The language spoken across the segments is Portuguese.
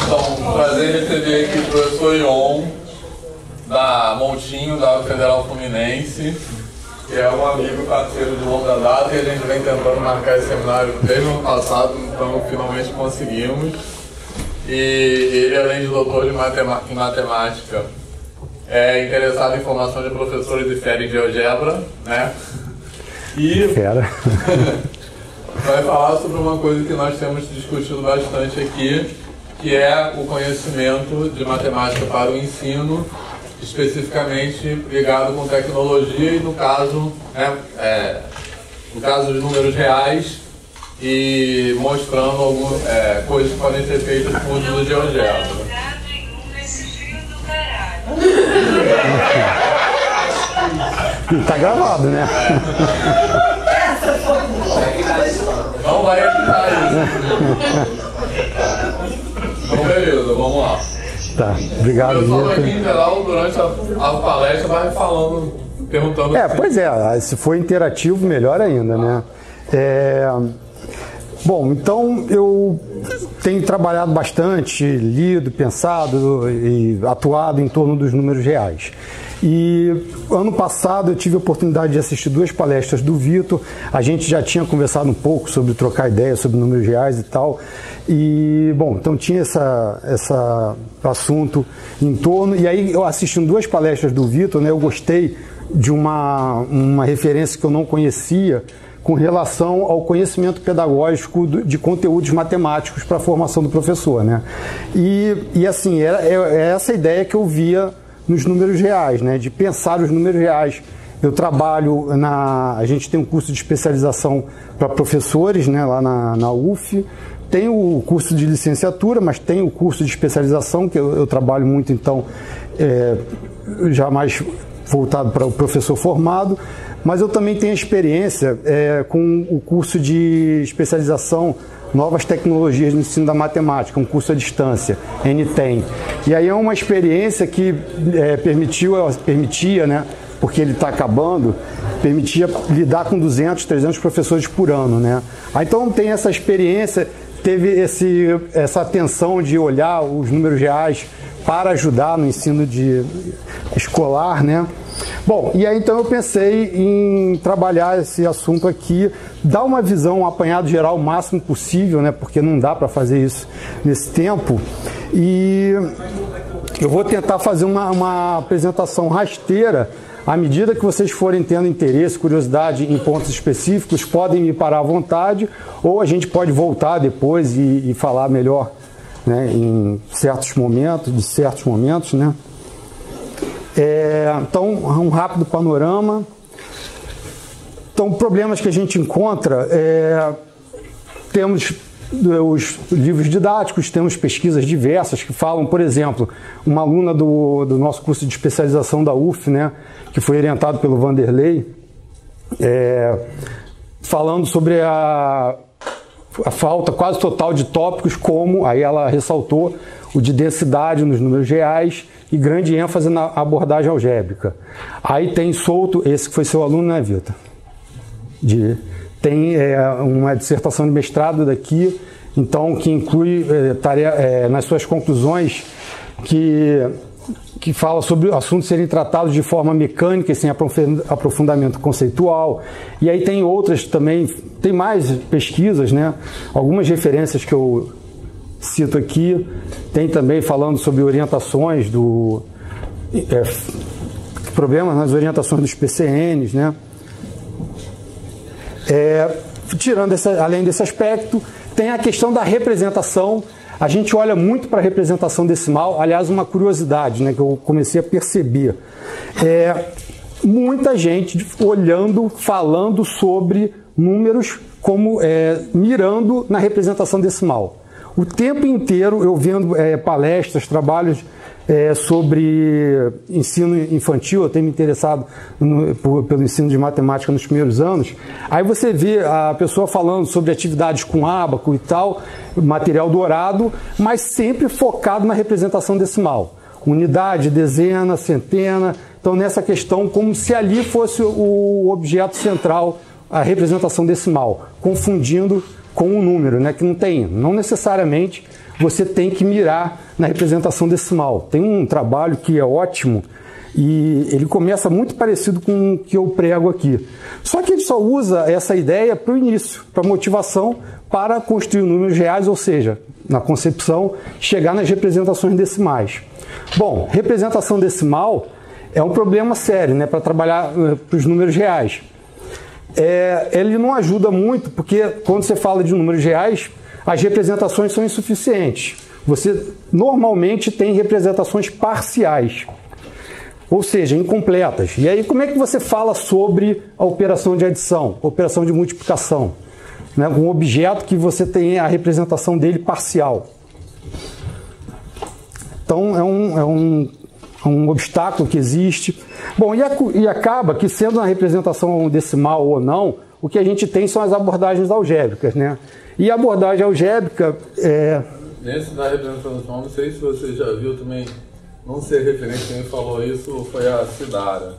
Então, prazer em receber aqui o professor Ion, da Montinho, da Federal Fluminense, que é um amigo parceiro de longa data, e a gente vem tentando marcar esse seminário desde o ano passado, então finalmente conseguimos. E ele, além de doutor em matemática, é interessado em formação de professores e fera em GeoGebra, né? E vai falar sobre uma coisa que nós temos discutido bastante aqui, que é o conhecimento de matemática para o ensino, especificamente ligado com tecnologia e, no caso, no caso de números reais, e mostrando algumas coisas que podem ser feitas com o uso do GeoGebra. Tá gravado, né? Não vai editar isso. Então, beleza, vamos lá. Tá, obrigado, Vitor. O pessoal Vitor. aqui em geral, durante a palestra, vai falando, perguntando... Pois é, se for interativo, melhor ainda, né? Bom, então eu tenho trabalhado bastante, lido, pensado e atuado em torno dos números reais. E ano passado eu tive a oportunidade de assistir 2 palestras do Vitor. A gente já tinha conversado um pouco sobre trocar ideias sobre números reais e tal. E, bom, então tinha esse assunto em torno. E aí, eu assistindo 2 palestras do Vitor, né, eu gostei de uma referência que eu não conhecia com relação ao conhecimento pedagógico de conteúdos matemáticos para a formação do professor, né? E assim, é essa ideia que eu via nos números reais, né? De pensar os números reais. Eu trabalho a gente tem um curso de especialização para professores, né? Lá na UF. Tem o curso de licenciatura, mas tem o curso de especialização, que eu trabalho muito, então, já mais voltado para o professor formado. Mas eu também tenho experiência com o curso de especialização Novas Tecnologias no Ensino da Matemática, um curso à distância, NTEM. E aí é uma experiência que permitia, né, porque ele está acabando, permitia lidar com 200, 300 professores por ano, né? Aí, então tem essa experiência, teve essa atenção de olhar os números reais para ajudar no ensino escolar, né? Bom, e aí então eu pensei em trabalhar esse assunto aqui, dar uma visão, um apanhado geral o máximo possível, né? Porque não dá para fazer isso nesse tempo. E eu vou tentar fazer uma apresentação rasteira. À medida que vocês forem tendo interesse, curiosidade em pontos específicos, podem me parar à vontade, ou a gente pode voltar depois e falar melhor, né, em certos momentos, né? Então, um rápido panorama. Então, problemas que a gente encontra, temos os livros didáticos, temos pesquisas diversas que falam, por exemplo, uma aluna do nosso curso de especialização da UF, né, que foi orientado pelo Vanderlei, falando sobre a falta quase total de tópicos, como, aí ela ressaltou, o de densidade nos números reais e grande ênfase na abordagem algébrica. Aí tem solto, esse que foi seu aluno, né, Vitor? Tem uma dissertação de mestrado daqui, então, que inclui nas suas conclusões que fala sobre assuntos serem tratados de forma mecânica e sem aprofundamento conceitual. E aí tem outras também, tem mais pesquisas, né? Algumas referências que eu cito aqui, tem também falando sobre orientações problemas nas orientações dos PCNs, né? Tirando além desse aspecto, tem a questão da representação. A gente olha muito para a representação decimal. Aliás, uma curiosidade, né, que eu comecei a perceber. Muita gente olhando, falando sobre números como mirando na representação decimal. O tempo inteiro eu vendo palestras, trabalhos sobre ensino infantil, eu tenho me interessado pelo ensino de matemática nos primeiros anos. Aí você vê a pessoa falando sobre atividades com ábaco e tal, material dourado, mas sempre focado na representação decimal. Unidade, dezena, centena. Então, nessa questão, como se ali fosse o objeto central, a representação decimal, confundindo com o número, né, que não necessariamente você tem que mirar na representação decimal. Tem um trabalho que é ótimo e ele começa muito parecido com o que eu prego aqui. Só que ele só usa essa ideia para o início, para motivação, para construir números reais, ou seja, na concepção, chegar nas representações decimais. Bom, representação decimal é um problema sério, né, para trabalhar para os números reais. Ele não ajuda muito, porque quando você fala de números reais, as representações são insuficientes. Você normalmente tem representações parciais, ou seja, incompletas. E aí como é que você fala sobre a operação de adição, a operação de multiplicação? Né, um objeto que você tem a representação dele parcial. Então é um obstáculo que existe. Bom, e acaba que, sendo na representação decimal ou não, o que a gente tem são as abordagens algébricas, né? E a abordagem algébrica Nesse da representação decimal, não sei se você já viu também, não sei referência, quem falou isso foi a Sidara.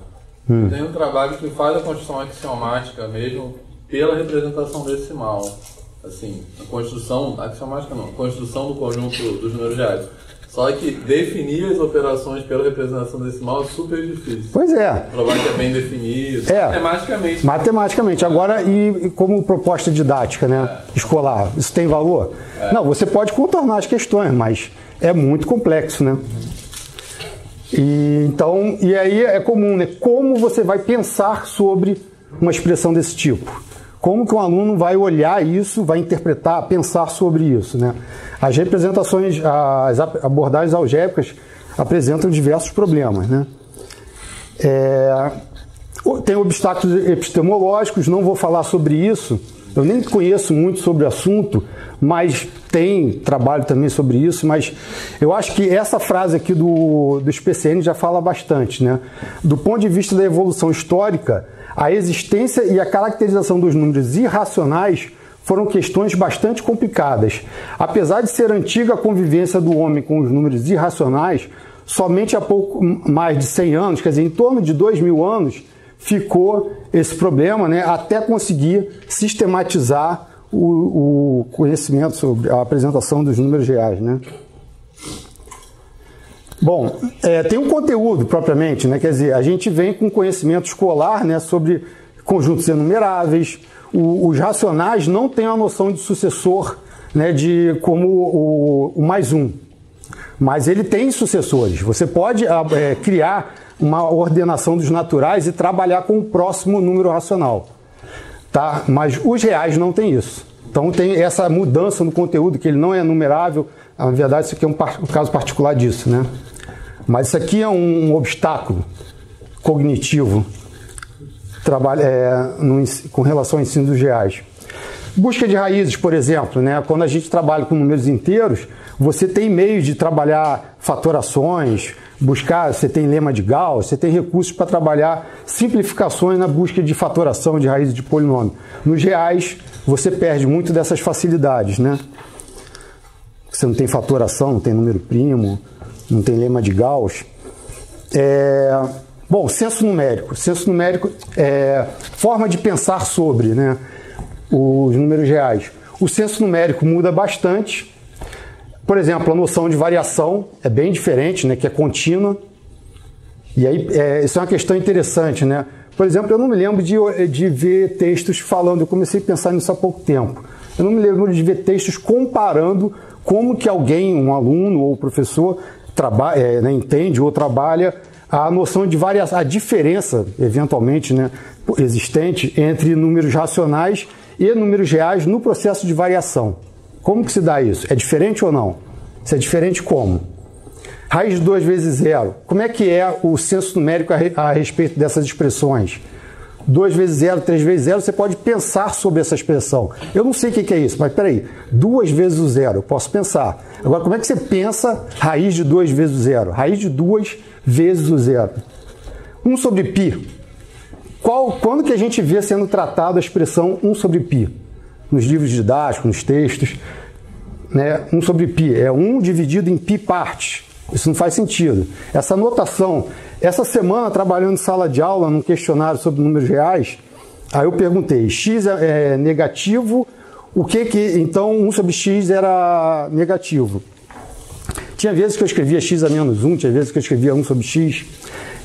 Tem um trabalho que faz a construção axiomática mesmo pela representação decimal. Assim, a construção, axiomática não, a construção do conjunto dos números reais. Só que definir as operações pela representação decimal é super difícil. Pois é. O trabalho que é bem definido, matematicamente. Matematicamente. Agora, e como proposta didática, né, escolar, isso tem valor? Não, você pode contornar as questões, mas é muito complexo, né? E aí é comum, né? Como você vai pensar sobre uma expressão desse tipo? Como que um aluno vai olhar isso, vai interpretar, pensar sobre isso, né? As representações, as abordagens algébricas apresentam diversos problemas, né? Tem obstáculos epistemológicos, não vou falar sobre isso, eu nem conheço muito sobre o assunto, mas tem trabalho também sobre isso, mas eu acho que essa frase aqui do SPCN já fala bastante, né? Do ponto de vista da evolução histórica, a existência e a caracterização dos números irracionais foram questões bastante complicadas. Apesar de ser antiga a convivência do homem com os números irracionais, somente há pouco mais de 100 anos, quer dizer, em torno de 2000 anos, ficou esse problema, né, até conseguir sistematizar o conhecimento sobre a apresentação dos números reais, né? Bom, tem um conteúdo propriamente, né? Quer dizer, a gente vem com conhecimento escolar, né, sobre conjuntos enumeráveis. Os racionais não têm a noção de sucessor, né, de como o mais um, mas ele tem sucessores. Você pode criar uma ordenação dos naturais e trabalhar com o próximo número racional, tá? Mas os reais não têm isso. Então tem essa mudança no conteúdo, que ele não é numerável. Na verdade, isso aqui é um caso particular disso, né? Mas isso aqui é um obstáculo cognitivo com relação ao ensino dos reais. Busca de raízes, por exemplo, né? Quando a gente trabalha com números inteiros, você tem meios de trabalhar fatorações, você tem lema de Gauss, você tem recursos para trabalhar simplificações na busca de fatoração de raízes de polinômio. Nos reais, você perde muito dessas facilidades, né? Você não tem fatoração, não tem número primo, não tem lema de Gauss. Bom, senso numérico. Senso numérico é forma de pensar sobre, né, os números reais. O senso numérico muda bastante. Por exemplo, a noção de variação é bem diferente, né, que é contínua. E aí, isso é uma questão interessante, né? Por exemplo, eu não me lembro de ver textos falando, eu comecei a pensar nisso há pouco tempo. Eu não me lembro de ver textos comparando como que alguém, um aluno ou professor, entende ou trabalha a noção de variação, a diferença, eventualmente, né, existente entre números racionais e números reais no processo de variação. Como que se dá isso? É diferente ou não? Se é diferente, como? Raiz de 2 vezes 0. Como é que é o senso numérico a respeito dessas expressões? 2 vezes 0, 3 vezes 0, você pode pensar sobre essa expressão. Eu não sei o que é isso, mas peraí, 2 vezes o 0, eu posso pensar. Agora, como é que você pensa raiz de 2 vezes o 0? Raiz de 2 vezes o 0. 1 sobre π. Quando que a gente vê sendo tratado a expressão 1 sobre π? Nos livros didáticos, nos textos, né? 1 sobre π é 1 dividido em π partes. Isso não faz sentido. Essa notação, essa semana, trabalhando em sala de aula, num questionário sobre números reais, aí eu perguntei, x é negativo Então 1 sobre x era negativo. Tinha vezes que eu escrevia x a menos 1, tinha vezes que eu escrevia 1 sobre x,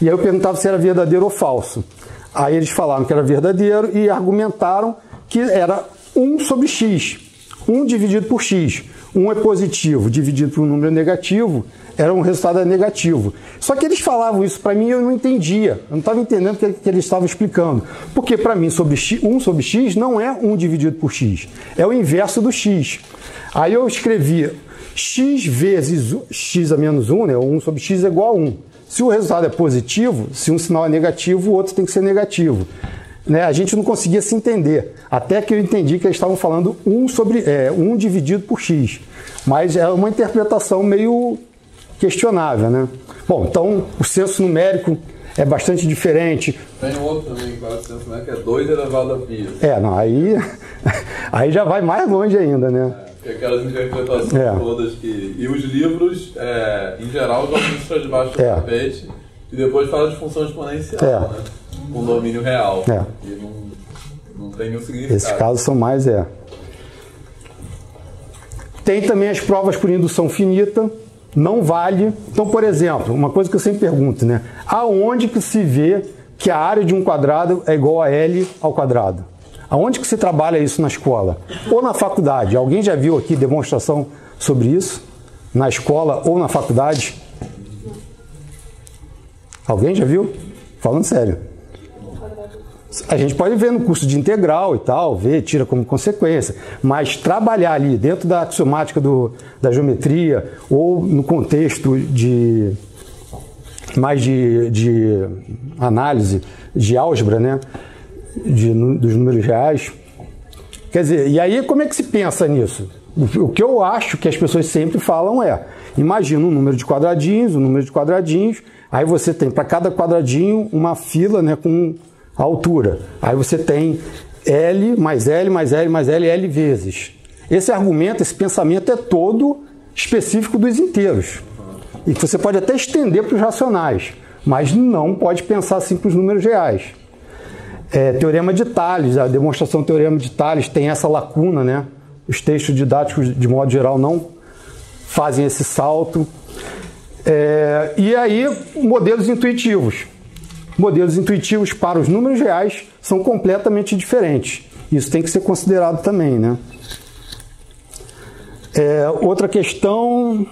e aí eu perguntava se era verdadeiro ou falso. Aí eles falaram que era verdadeiro e argumentaram que era 1 sobre x, 1 dividido por x. 1 é positivo, dividido por um número negativo, era um resultado negativo. Só que eles falavam isso para mim e eu não entendia. Eu não estava entendendo o que eles estavam explicando. Porque para mim 1 sobre x não é 1 dividido por x. É o inverso do x. Aí eu escrevi x vezes x a menos 1, né? 1 sobre x é igual a 1. Se o resultado é positivo, se um sinal é negativo, o outro tem que ser negativo. Né? A gente não conseguia se entender. Até que eu entendi que eles estavam falando 1 dividido por x. Mas é uma interpretação meio questionável, né? Bom, então o senso numérico é bastante diferente. Tem outro também, claro, senso numérico, que é 2 elevado a pi. Não, aí já vai mais longe ainda, né? Aquelas interpretações todas que... E os livros, em geral, jogam isso para debaixo do tapete e depois fala de função exponencial, né? Com domínio real. E não tem nenhum significado. Esses casos são mais, Tem também as provas por indução finita, não vale. Então, por exemplo, uma coisa que eu sempre pergunto, né? Aonde que se vê que a área de um quadrado é igual a L ao quadrado? Aonde que se trabalha isso na escola? Ou na faculdade? Alguém já viu aqui demonstração sobre isso? Na escola ou na faculdade? Alguém já viu? Falando sério. A gente pode ver no curso de integral e tal, tira como consequência, mas trabalhar ali dentro da axiomática da geometria ou no contexto de análise de álgebra, né, dos números reais. Quer dizer, e aí como é que se pensa nisso? O que eu acho que as pessoas sempre falam imagina um número de quadradinhos, aí você tem para cada quadradinho uma fila, né, com a altura. Aí você tem L mais L mais L mais L, L vezes. Esse argumento, esse pensamento é todo específico dos inteiros. E que você pode até estender para os racionais, mas não pode pensar assim para os números reais. Teorema de Tales, a demonstração do Teorema de Tales tem essa lacuna, né? Os textos didáticos, de modo geral, não fazem esse salto. E aí, modelos intuitivos. Modelos intuitivos para os números reais são completamente diferentes. Isso tem que ser considerado também, né? Outra questão...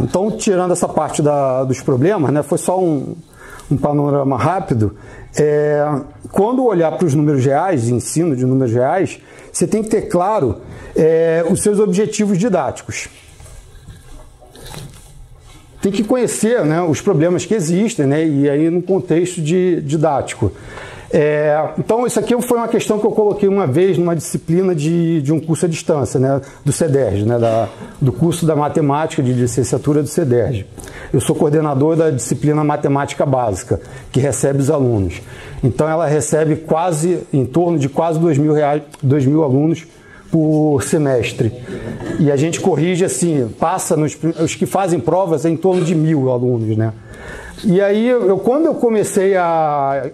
Então, tirando essa parte dos problemas, né, foi só um panorama rápido. Quando olhar para os números reais, ensino de números reais, você tem que ter claro os seus objetivos didáticos. Tem que conhecer, né, os problemas que existem, né, e aí no contexto didático. Então, isso aqui foi uma questão que eu coloquei uma vez numa disciplina de um curso à distância, né, do CEDERJ, né, do curso da matemática de licenciatura do CEDERJ. Eu sou coordenador da disciplina Matemática Básica, que recebe os alunos. Então, ela recebe em torno de quase 2.000 alunos por semestre. E a gente corrige assim, passa os que fazem provas em torno de 1.000 alunos, né? E aí, quando eu comecei a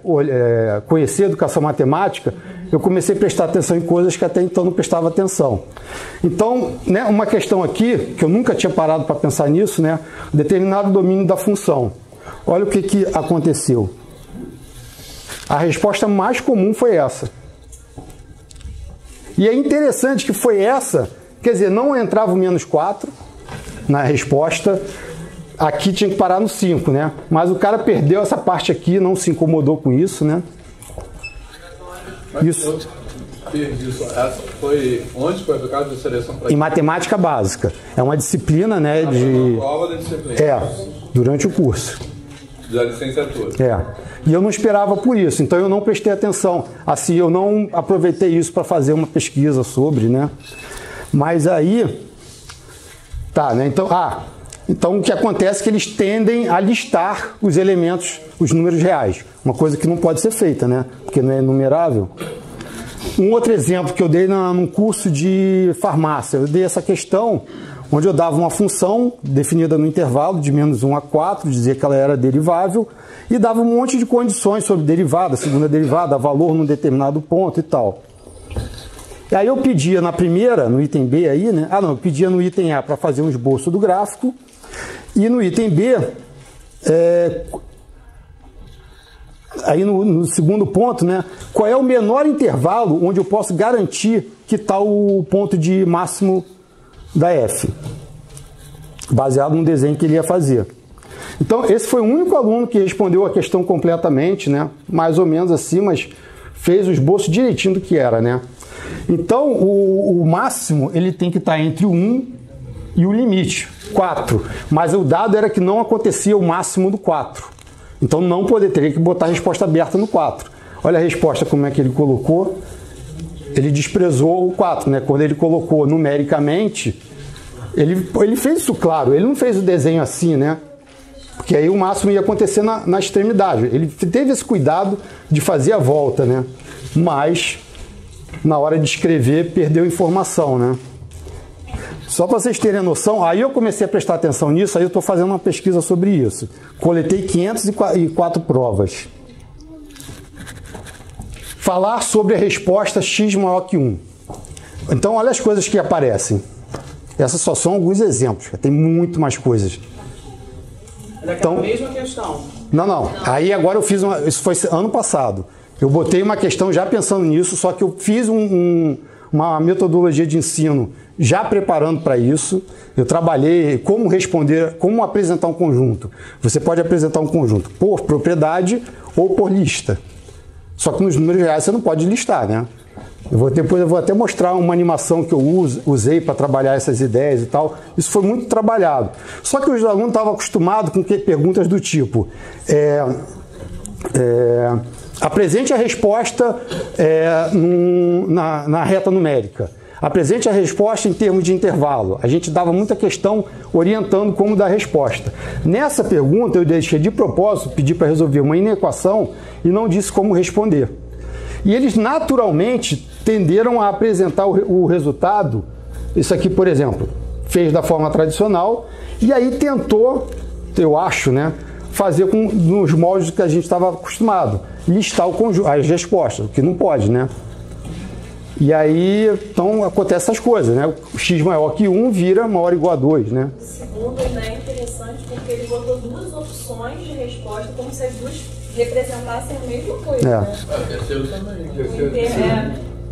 conhecer a educação matemática, eu comecei a prestar atenção em coisas que até então não prestava atenção. Então, né, uma questão aqui, que eu nunca tinha parado para pensar nisso, né, determinado domínio da função. Olha o que aconteceu. A resposta mais comum foi essa. E é interessante que foi essa, quer dizer, não entrava o menos 4 na resposta, aqui tinha que parar no 5, né? Mas o cara perdeu essa parte aqui, não se incomodou com isso, né? Isso. Essa foi onde foi aplicado de seleção para... Em matemática básica. É uma disciplina, né, uma prova da disciplina. Durante o curso. Da licenciatura. E eu não esperava por isso, então eu não prestei atenção. Assim, eu não aproveitei isso para fazer uma pesquisa sobre, né? Mas aí... né? Então o que acontece é que eles tendem a listar os elementos, os números reais. Uma coisa que não pode ser feita, né? Porque não é enumerável. Um outro exemplo que eu dei num curso de farmácia, eu dei essa questão onde eu dava uma função definida no intervalo de menos 1 a 4, dizia que ela era derivável, e dava um monte de condições sobre derivada, segunda derivada, valor num determinado ponto e tal. E aí eu pedia na primeira, no item B aí, né? Ah, não, eu pedia no item A para fazer um esboço do gráfico. E no item B, aí no segundo ponto, né? Qual é o menor intervalo onde eu posso garantir que está o ponto de máximo da F? Baseado no desenho que ele ia fazer. Então, esse foi o único aluno que respondeu a questão completamente, né? Mais ou menos assim, mas fez o esboço direitinho do que era, né? Então, o máximo, ele tem que estar entre o 1 e o limite, 4. Mas o dado era que não acontecia o máximo do 4. Então, não teria que botar a resposta aberta no 4. Olha a resposta, como é que ele colocou. Ele desprezou o 4, né? Quando ele colocou numericamente, ele fez isso claro. Ele não fez o desenho assim, né? Porque aí o máximo ia acontecer na extremidade. Ele teve esse cuidado de fazer a volta, né? Mas, na hora de escrever, perdeu informação, né? Só para vocês terem noção, aí eu comecei a prestar atenção nisso, aí eu estou fazendo uma pesquisa sobre isso. Coletei 504 provas. Falar sobre a resposta x maior que 1. Então, olha as coisas que aparecem. Essas só são alguns exemplos, tem muito mais coisas. Então, mesma questão. Não. Aí agora eu fiz isso foi ano passado. Eu botei uma questão já pensando nisso, só que eu fiz uma metodologia de ensino já preparando para isso. Eu trabalhei como responder, como apresentar um conjunto. Você pode apresentar um conjunto por propriedade ou por lista. Só que nos números reais você não pode listar, né? Depois eu vou até mostrar uma animação que eu usei para trabalhar essas ideias e tal. Isso foi muito trabalhado. Só que os alunos estavam acostumados com perguntas do tipo... apresente a resposta na reta numérica. Apresente a resposta em termos de intervalo. A gente dava muita questão orientando como dar a resposta. Nessa pergunta eu deixei de propósito, pedi para resolver uma inequação e não disse como responder. E eles naturalmente tenderam a apresentar o resultado. Isso aqui, por exemplo, fez da forma tradicional e aí tentou, eu acho, né, fazer nos moldes que a gente estava acostumado, listar as respostas, o que não pode, né? E aí, então, acontece essas coisas, né? O x maior que 1 vira maior ou igual a 2, né? O segundo ainda é interessante porque ele botou duas opções de resposta como se as duas representassem a mesma coisa, né? Terceiro também.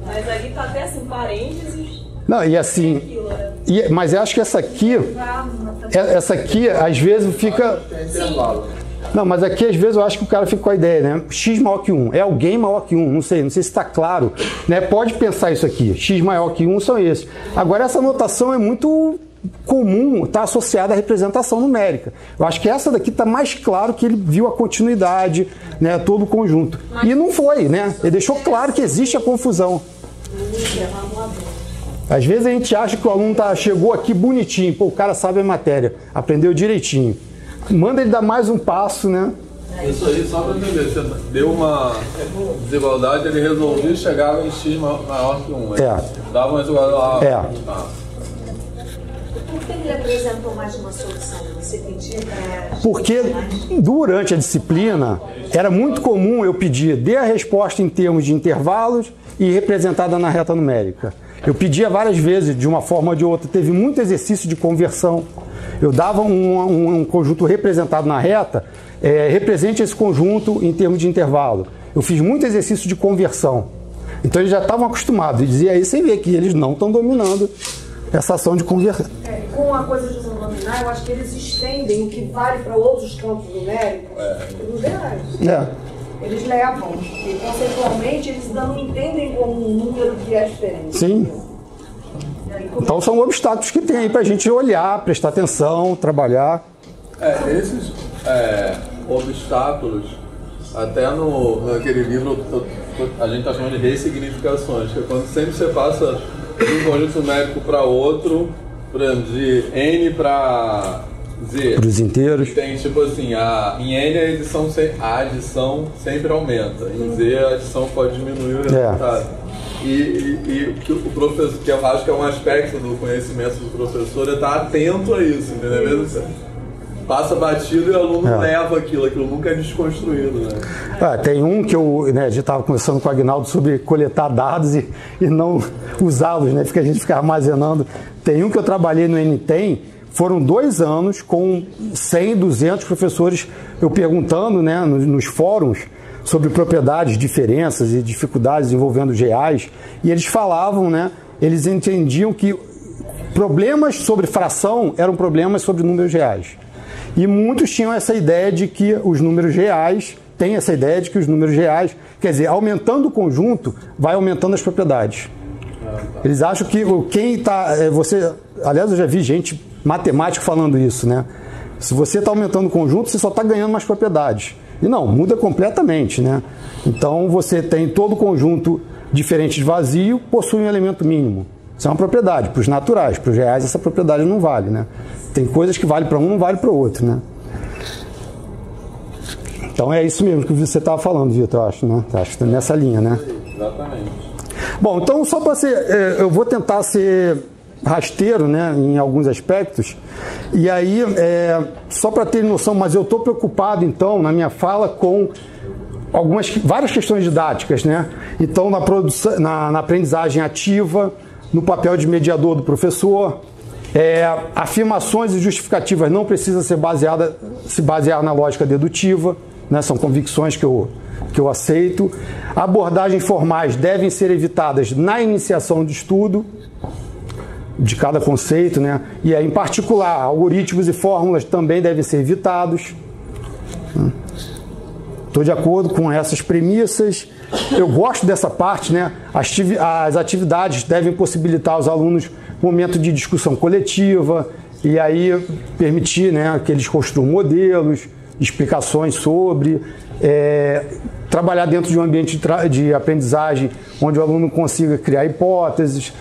Mas ali tá até assim, parênteses. Não, e assim... mas eu acho que essa aqui, às vezes, fica... Não, mas aqui às vezes eu acho que o cara fica com a ideia, né? X maior que 1. É alguém maior que 1. Não sei se está claro. Né? Pode pensar isso aqui. X maior que 1 são esses. Agora, essa notação é muito comum, está associada à representação numérica. Eu acho que essa daqui está mais claro que ele viu a continuidade, né? Todo o conjunto. E não foi, né? Ele deixou claro que existe a confusão. Às vezes a gente acha que o aluno chegou aqui bonitinho. Pô, o cara sabe a matéria. Aprendeu direitinho. Manda ele dar mais um passo, né? Isso aí, só para entender, você deu uma desigualdade, ele resolveu e chegava em x maior que 1. Dava uma desigualdade lá. Por que ele apresentou mais de uma solução? Você pediu para... Porque durante a disciplina era muito comum eu pedir, dê a resposta em termos de intervalos e representada na reta numérica. Eu pedia várias vezes, de uma forma ou de outra. Teve muito exercício de conversão. Eu dava um conjunto representado na reta, represente esse conjunto em termos de intervalo. Eu fiz muito exercício de conversão. Então eles já estavam acostumados. E dizia aí, você vê que eles não estão dominando essa ação de conversão. Com a coisa de não dominar, eu acho que eles estendem o que vale para outros campos numéricos nos reais. Eles levam, e conceitualmente eles não entendem como um número que é diferente. Sim. Então são obstáculos que tem aí para a gente olhar, prestar atenção, trabalhar. Esses obstáculos, até naquele livro a gente está chamando de ressignificações, que é quando sempre você passa de um conjunto numérico para outro, por exemplo, de N para Z. Para os inteiros. Tem tipo assim, em N a adição sempre aumenta, em Z a adição pode diminuir o resultado. E o professor, que eu acho que é um aspecto do conhecimento do professor, é estar atento a isso, entendeu? Passa batido e o aluno leva aquilo nunca é desconstruído, né? Tem um que a gente estava conversando com o Agnaldo sobre coletar dados e não usá-los, né? Porque a gente fica armazenando. Tem um que eu trabalhei no NTEM, foram 2 anos com 100, 200 professores, eu perguntando, né, nos fóruns sobre propriedades, diferenças e dificuldades envolvendo GAs, e eles falavam, né, eles entendiam que problemas sobre fração eram problemas sobre números reais. E muitos tinham essa ideia de que os números reais, tem essa ideia de que os números reais, quer dizer, aumentando o conjunto, vai aumentando as propriedades. Eles acham que quem está... aliás, eu já vi gente matemática falando isso, né? Se você está aumentando o conjunto, você só está ganhando mais propriedades. E não, muda completamente, né? Então, você tem todo o conjunto diferente de vazio, possui um elemento mínimo. Isso é uma propriedade. Para os naturais, para os reais, essa propriedade não vale, né? Tem coisas que valem para um, não vale para o outro, né? Então é isso mesmo que você estava falando, Vitor, eu acho, né? Acho que nessa linha, né? Exatamente. Bom, então só para ser... eu vou tentar ser rasteiro, né, em alguns aspectos, e aí, só para ter noção, mas eu estou preocupado, então, na minha fala com várias questões didáticas, né? Então, na aprendizagem ativa, no papel de mediador do professor, afirmações e justificativas não precisam se basear na lógica dedutiva, né? São convicções que eu aceito. Abordagens formais devem ser evitadas na iniciação de estudo de cada conceito, né? E aí, em particular, algoritmos e fórmulas também devem ser evitados. Estou de acordo com essas premissas. Eu gosto dessa parte, né? As atividades devem possibilitar aos alunos um momento de discussão coletiva e aí permitir, né, que eles construam modelos, explicações sobre, trabalhar dentro de um ambiente de aprendizagem onde o aluno consiga criar hipóteses,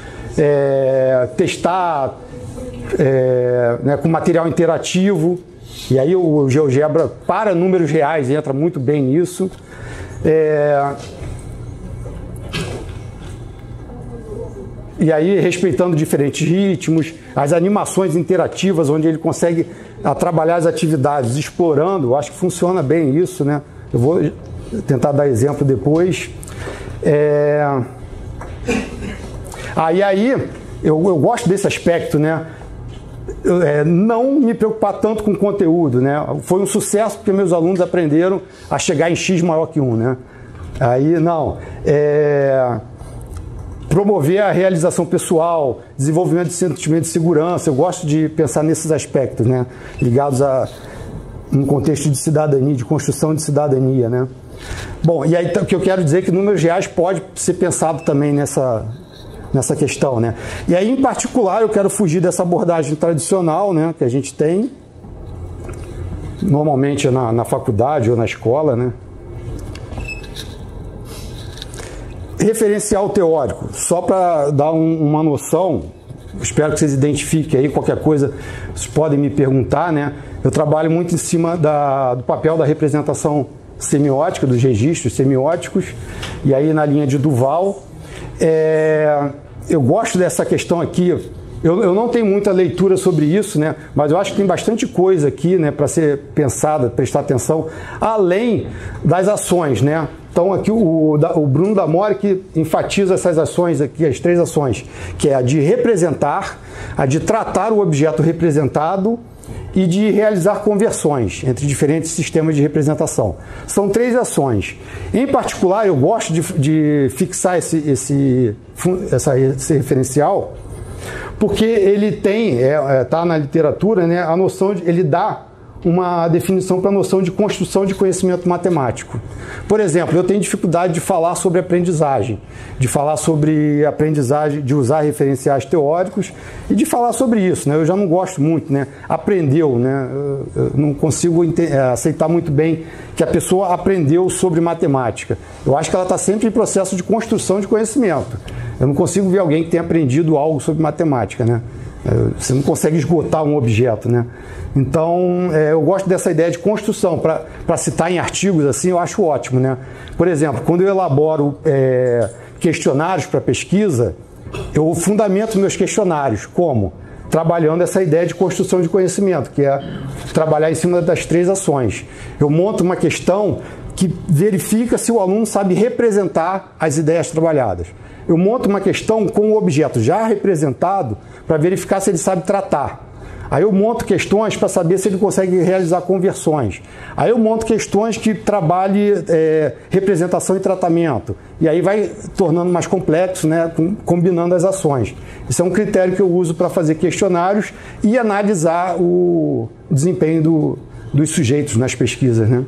testar né, com material interativo. E aí o GeoGebra para números reais entra muito bem nisso. E aí respeitando diferentes ritmos, as animações interativas, onde ele consegue trabalhar as atividades explorando, eu acho que funciona bem isso, né? Eu vou tentar dar exemplo depois. Aí eu gosto desse aspecto, né? Não me preocupar tanto com o conteúdo, né? Foi um sucesso porque meus alunos aprenderam a chegar em X maior que 1, né? Aí, não. Promover a realização pessoal, desenvolvimento de sentimento de segurança. Eu gosto de pensar nesses aspectos, né? Ligados a um contexto de cidadania, de construção de cidadania, né? Bom, e aí o que eu quero dizer é que números reais pode ser pensado também nessa questão, né? E aí, em particular, eu quero fugir dessa abordagem tradicional, né, que a gente tem normalmente na faculdade ou na escola, né? Referencial teórico, só para dar uma noção, espero que vocês identifiquem aí, qualquer coisa vocês podem me perguntar, né? Eu trabalho muito em cima do papel da representação semiótica, dos registros semióticos, e aí na linha de Duval. Eu gosto dessa questão aqui, eu não tenho muita leitura sobre isso, né, mas eu acho que tem bastante coisa aqui, né, para ser pensada, prestar atenção, além das ações, né. Então aqui o Bruno Damore que enfatiza essas ações aqui, as 3 ações, que é a de representar, a de tratar o objeto representado e de realizar conversões entre diferentes sistemas de representação. São 3 ações. Em particular, eu gosto de fixar esse referencial, porque ele tem, tá na literatura, né, a noção ele dá uma definição para a noção de construção de conhecimento matemático. Por exemplo, eu tenho dificuldade de falar sobre aprendizagem, de falar sobre aprendizagem, de usar referenciais teóricos e de falar sobre isso, né? Eu já não gosto muito, né? Aprendeu, né? Eu não consigo aceitar muito bem que a pessoa aprendeu sobre matemática. Eu acho que ela está sempre em processo de construção de conhecimento. Eu não consigo ver alguém que tenha aprendido algo sobre matemática, né? Você não consegue esgotar um objeto, né? Então, eu gosto dessa ideia de construção. Para citar em artigos assim, eu acho ótimo, né? Por exemplo, quando eu elaboro questionários para pesquisa, eu fundamento meus questionários. Como? trabalhando essa ideia de construção de conhecimento, que é trabalhar em cima das 3 ações. Eu monto uma questão que verifica se o aluno sabe representar as ideias trabalhadas. Eu monto uma questão com o objeto já representado para verificar se ele sabe tratar. Aí eu monto questões para saber se ele consegue realizar conversões. Aí eu monto questões que trabalhem representação e tratamento. E aí vai tornando mais complexo, né, combinando as ações. Isso é um critério que eu uso para fazer questionários e analisar o desempenho dos sujeitos nas pesquisas, né?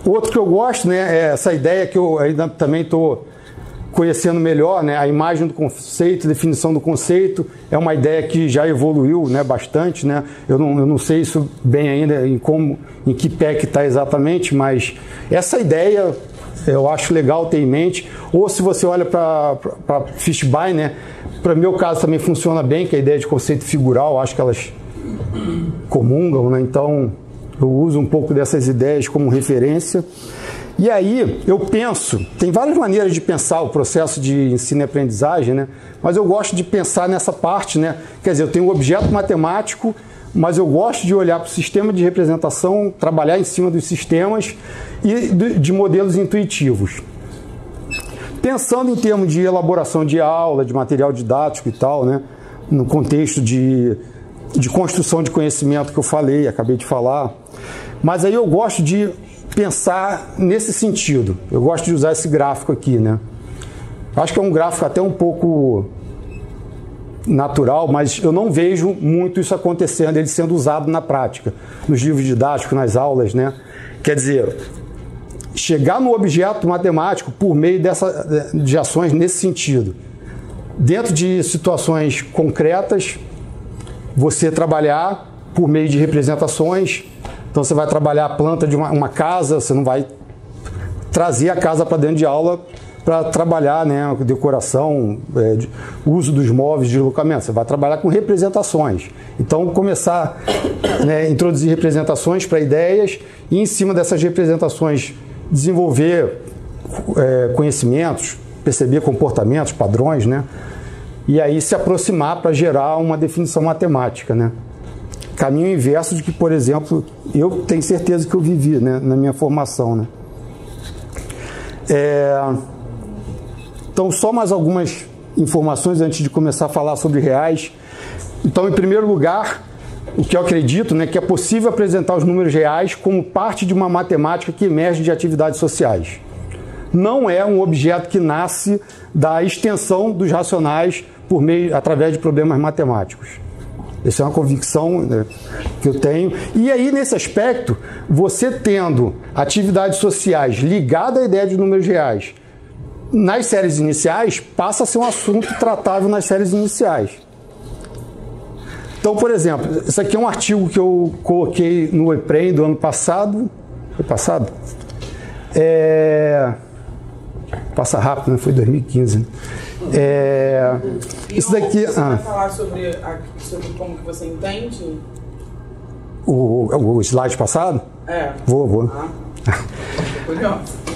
Outro que eu gosto, né, é essa ideia que eu ainda também estou conhecendo melhor, né, a imagem do conceito, definição do conceito, é uma ideia que já evoluiu, né, bastante, né, eu não sei isso bem ainda, em que pé que está exatamente, mas essa ideia eu acho legal ter em mente, ou se você olha para Fishbane, né, para o meu caso também funciona bem, que é a ideia de conceito figural, acho que elas comungam, né, então eu uso um pouco dessas ideias como referência. E aí eu penso, tem várias maneiras de pensar o processo de ensino e aprendizagem, né? Mas eu gosto de pensar nessa parte, né? Quer dizer, eu tenho um objeto matemático, mas eu gosto de olhar para o sistema de representação, trabalhar em cima dos sistemas e de modelos intuitivos. Pensando em termos de elaboração de aula, de material didático e tal, né? No contexto de construção de conhecimento que eu falei, acabei de falar. Mas aí eu gosto de pensar nesse sentido. Eu gosto de usar esse gráfico aqui, né? Acho que é um gráfico até um pouco natural, mas eu não vejo muito isso acontecendo, ele sendo usado na prática, nos livros didáticos, nas aulas, né? Quer dizer, chegar no objeto matemático por meio de ações nesse sentido. Dentro de situações concretas, você trabalhar por meio de representações. Então você vai trabalhar a planta de uma casa, você não vai trazer a casa para dentro de aula para trabalhar, né, decoração, uso dos móveis de deslocamento. Você vai trabalhar com representações. Então começar, né, a introduzir representações para ideias e em cima dessas representações desenvolver conhecimentos, perceber comportamentos, padrões, né? E aí se aproximar para gerar uma definição matemática, né? Caminho inverso de que, por exemplo, eu tenho certeza que eu vivi, né, na minha formação, né? Então, só mais algumas informações antes de começar a falar sobre reais. Então, em primeiro lugar, o que eu acredito, né, que é possível apresentar os números reais como parte de uma matemática que emerge de atividades sociais. Não é um objeto que nasce da extensão dos racionais através de problemas matemáticos. Essa é uma convicção, né, que eu tenho. E aí, nesse aspecto, você tendo atividades sociais ligadas à ideia de números reais nas séries iniciais, passa a ser um assunto tratável nas séries iniciais. Então, por exemplo, isso aqui é um artigo que eu coloquei no EPREM do ano passado. Foi passado? Passa rápido, né? Foi 2015. Né? Isso daqui. Você vai falar sobre como que você entende? O slide passado? Vou.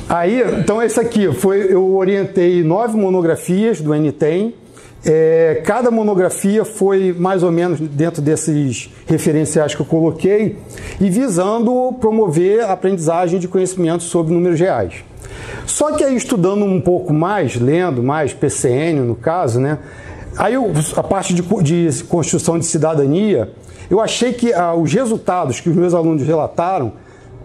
Aí, então esse aqui eu orientei 9 monografias do NTEM. Cada monografia foi mais ou menos dentro desses referenciais que eu coloquei e visando promover a aprendizagem de conhecimentos sobre números reais. Só que aí, estudando um pouco mais, lendo mais PCN no caso, né? Aí a parte de construção de cidadania, eu achei que os resultados que os meus alunos relataram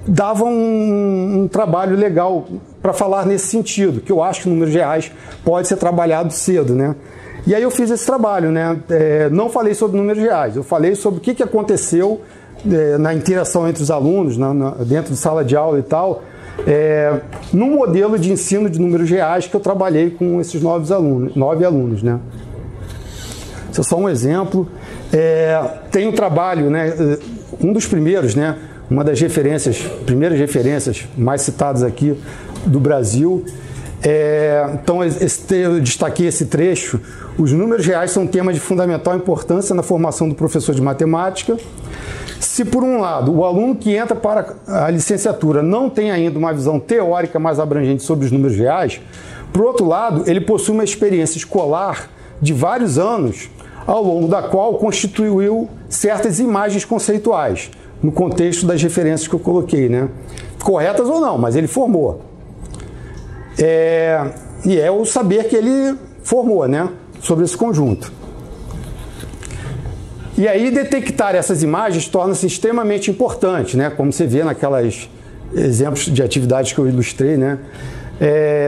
davam um trabalho legal para falar nesse sentido, que eu acho que números reais pode ser trabalhado cedo, né? E aí eu fiz esse trabalho, né? Não falei sobre números reais, eu falei sobre o que aconteceu na interação entre os alunos, dentro de sala de aula e tal, num modelo de ensino de números reais que eu trabalhei com esses 9 alunos, né? Isso é só um exemplo. Tem um trabalho, né? Um dos primeiros, né? Uma das primeiras referências mais citadas aqui do Brasil. Então, eu destaquei esse trecho. Os números reais são um tema de fundamental importância na formação do professor de matemática. Se, por um lado, o aluno que entra para a licenciatura não tem ainda uma visão teórica mais abrangente sobre os números reais, Por outro lado, ele possui uma experiência escolar de vários anos, ao longo da qual constituiu certas imagens conceituais, no contexto das referências que eu coloquei, né? Corretas ou não, mas ele formou. E é o saber que ele formou, né? Sobre esse conjunto. E aí detectar essas imagens torna-se extremamente importante, né? Como você vê naquelas exemplos de atividades que eu ilustrei, né?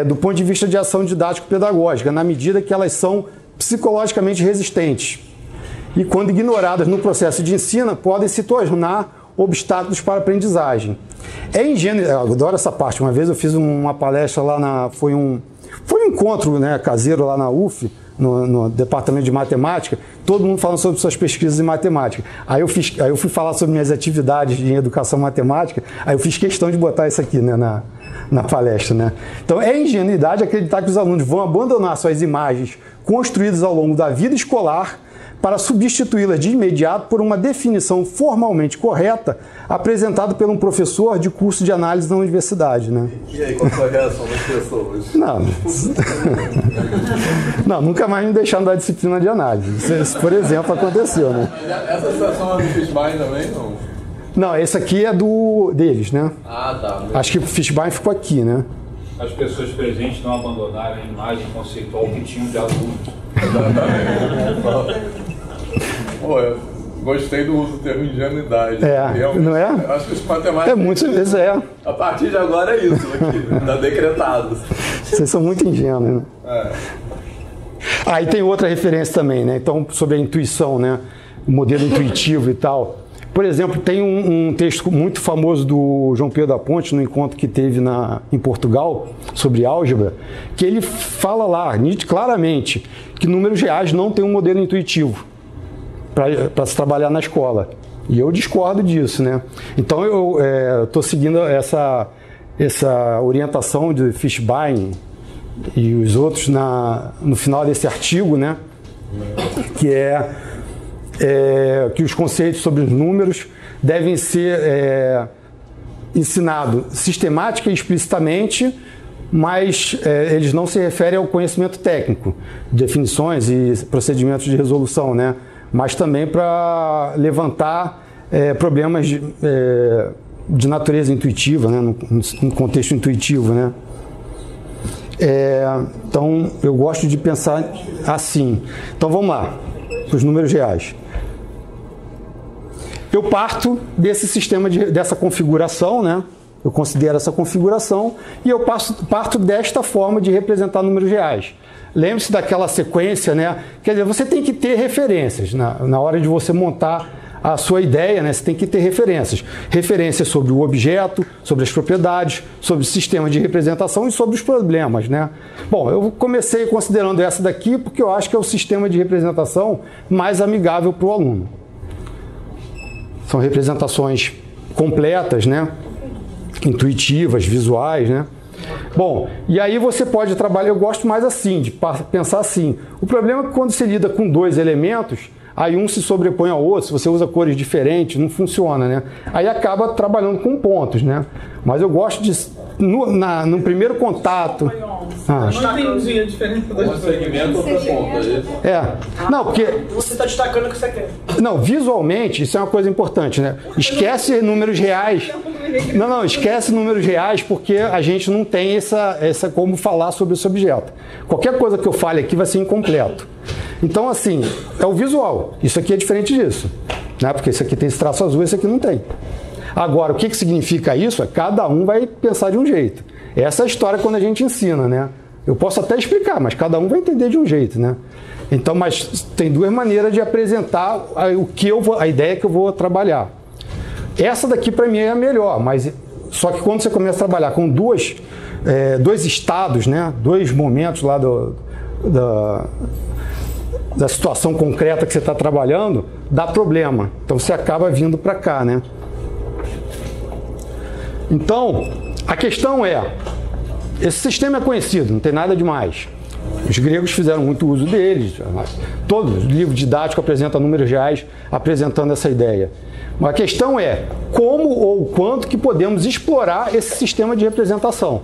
Do ponto de vista de ação didático-pedagógica, na medida que elas são psicologicamente resistentes e, quando ignoradas no processo de ensino, podem se tornar obstáculos para a aprendizagem. É ingênuo, eu adoro essa parte. Uma vez eu fiz uma palestra lá foi um encontro, né, caseiro lá na UF, no departamento de matemática, todo mundo falando sobre suas pesquisas em matemática. Aí eu fui falar sobre minhas atividades em educação matemática, aí eu fiz questão de botar isso aqui, né, na palestra, né? Então é ingenuidade acreditar que os alunos vão abandonar suas imagens construídas ao longo da vida escolar para substituí-las de imediato por uma definição formalmente correta apresentada por um professor de curso de análise na universidade, né? E aí, qual foi a reação das pessoas? Não, nunca mais me deixaram dar disciplina de análise. Isso, por exemplo, aconteceu, né? Essa situação é do Fishbein também, não? Não, esse aqui é deles, né? Ah, tá. Acho que o Fishbein ficou aqui, né? As pessoas presentes não abandonaram a imagem conceitual que tinham de adulto. Exatamente. Pô, eu gostei do uso do termo ingenuidade. Realmente, não é? Eu acho que os matemáticos... É muito... A partir de agora é isso aqui, tá decretado. Vocês são muito ingênuos, né? Aí tem outra referência também, né? Então, sobre a intuição, né? O modelo intuitivo e tal. Por exemplo, tem um texto muito famoso do João Pedro da Ponte, no encontro que teve em Portugal, sobre álgebra, que ele fala lá, claramente, que números reais não tem um modelo intuitivo para se trabalhar na escola. E eu discordo disso, né? Então, eu estou seguindo essa orientação de Fishbein e os outros no final desse artigo, né? Que que os conceitos sobre os números devem ser ensinados sistemática e explicitamente, mas eles não se referem ao conhecimento técnico, definições e procedimentos de resolução, né? Mas também para levantar problemas de natureza intuitiva, né? No contexto intuitivo, né? Então, eu gosto de pensar assim. Então, vamos lá, para os números reais. Eu parto desse sistema, dessa configuração, né? Eu considero essa configuração e eu parto desta forma de representar números reais. Lembre-se daquela sequência, né? Quer dizer, você tem que ter referências na hora de você montar a sua ideia, né? Você tem que ter referências. Referências sobre o objeto, sobre as propriedades, sobre o sistema de representação e sobre os problemas, né? Bom, eu comecei considerando essa daqui porque eu acho que é o sistema de representação mais amigável para o aluno. São representações completas, né? Intuitivas, visuais, né? Bom, e aí você pode trabalhar, eu gosto mais assim, de pensar assim. O problema é que quando você lida com dois elementos, aí um se sobrepõe ao outro, se você usa cores diferentes, não funciona, né? Aí acaba trabalhando com pontos, né? Mas eu gosto de, no primeiro contato... Não entendi a diferença das duas. Segmento ou ponto? Não, porque... Você está destacando o que você quer. Não, visualmente, isso é uma coisa importante, né? Esquece números reais. Não, esquece números reais porque a gente não tem essa como falar sobre esse objeto. Qualquer coisa que eu fale aqui vai ser incompleto. Então, assim, é o visual. Isso aqui é diferente disso, né? Porque esse aqui tem esse traço azul, esse aqui não tem. Agora, o que significa isso? Cada um vai pensar de um jeito. Essa é a história quando a gente ensina, né? Eu posso até explicar, mas cada um vai entender de um jeito, né? Então, mas tem duas maneiras de apresentar a ideia que eu vou trabalhar. Essa daqui para mim é a melhor, mas só que quando você começa a trabalhar com dois estados, né? Dois momentos lá da situação concreta que você está trabalhando, dá problema. Então você acaba vindo para cá, né? Então, a questão é, esse sistema é conhecido, não tem nada demais. Os gregos fizeram muito uso deles, todo livro didático apresenta números reais apresentando essa ideia. Mas a questão é, como ou quanto que podemos explorar esse sistema de representação?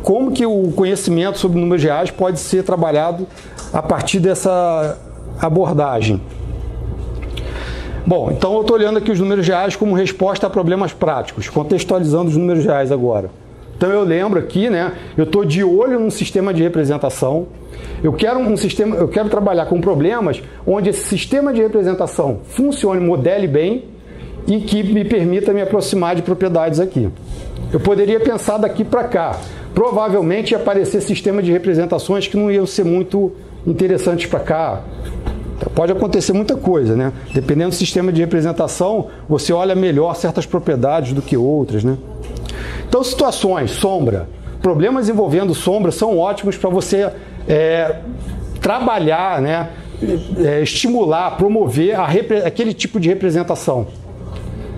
como que o conhecimento sobre números reais pode ser trabalhado a partir dessa abordagem. Bom, então eu estou olhando aqui os números reais como resposta a problemas práticos, contextualizando os números reais agora. Então eu lembro aqui, né, eu estou de olho num sistema de representação. Eu quero trabalhar com problemas onde esse sistema de representação funcione, modele bem e que me permita me aproximar de propriedades aqui. Eu poderia pensar daqui para cá. Provavelmente ia aparecer sistema de representações que não iam ser muito interessantes para cá. Pode acontecer muita coisa, né? Dependendo do sistema de representação, você olha melhor certas propriedades do que outras, né? Então, situações, sombra. Problemas envolvendo sombra são ótimos para você trabalhar, né? Estimular, promover aquele tipo de representação.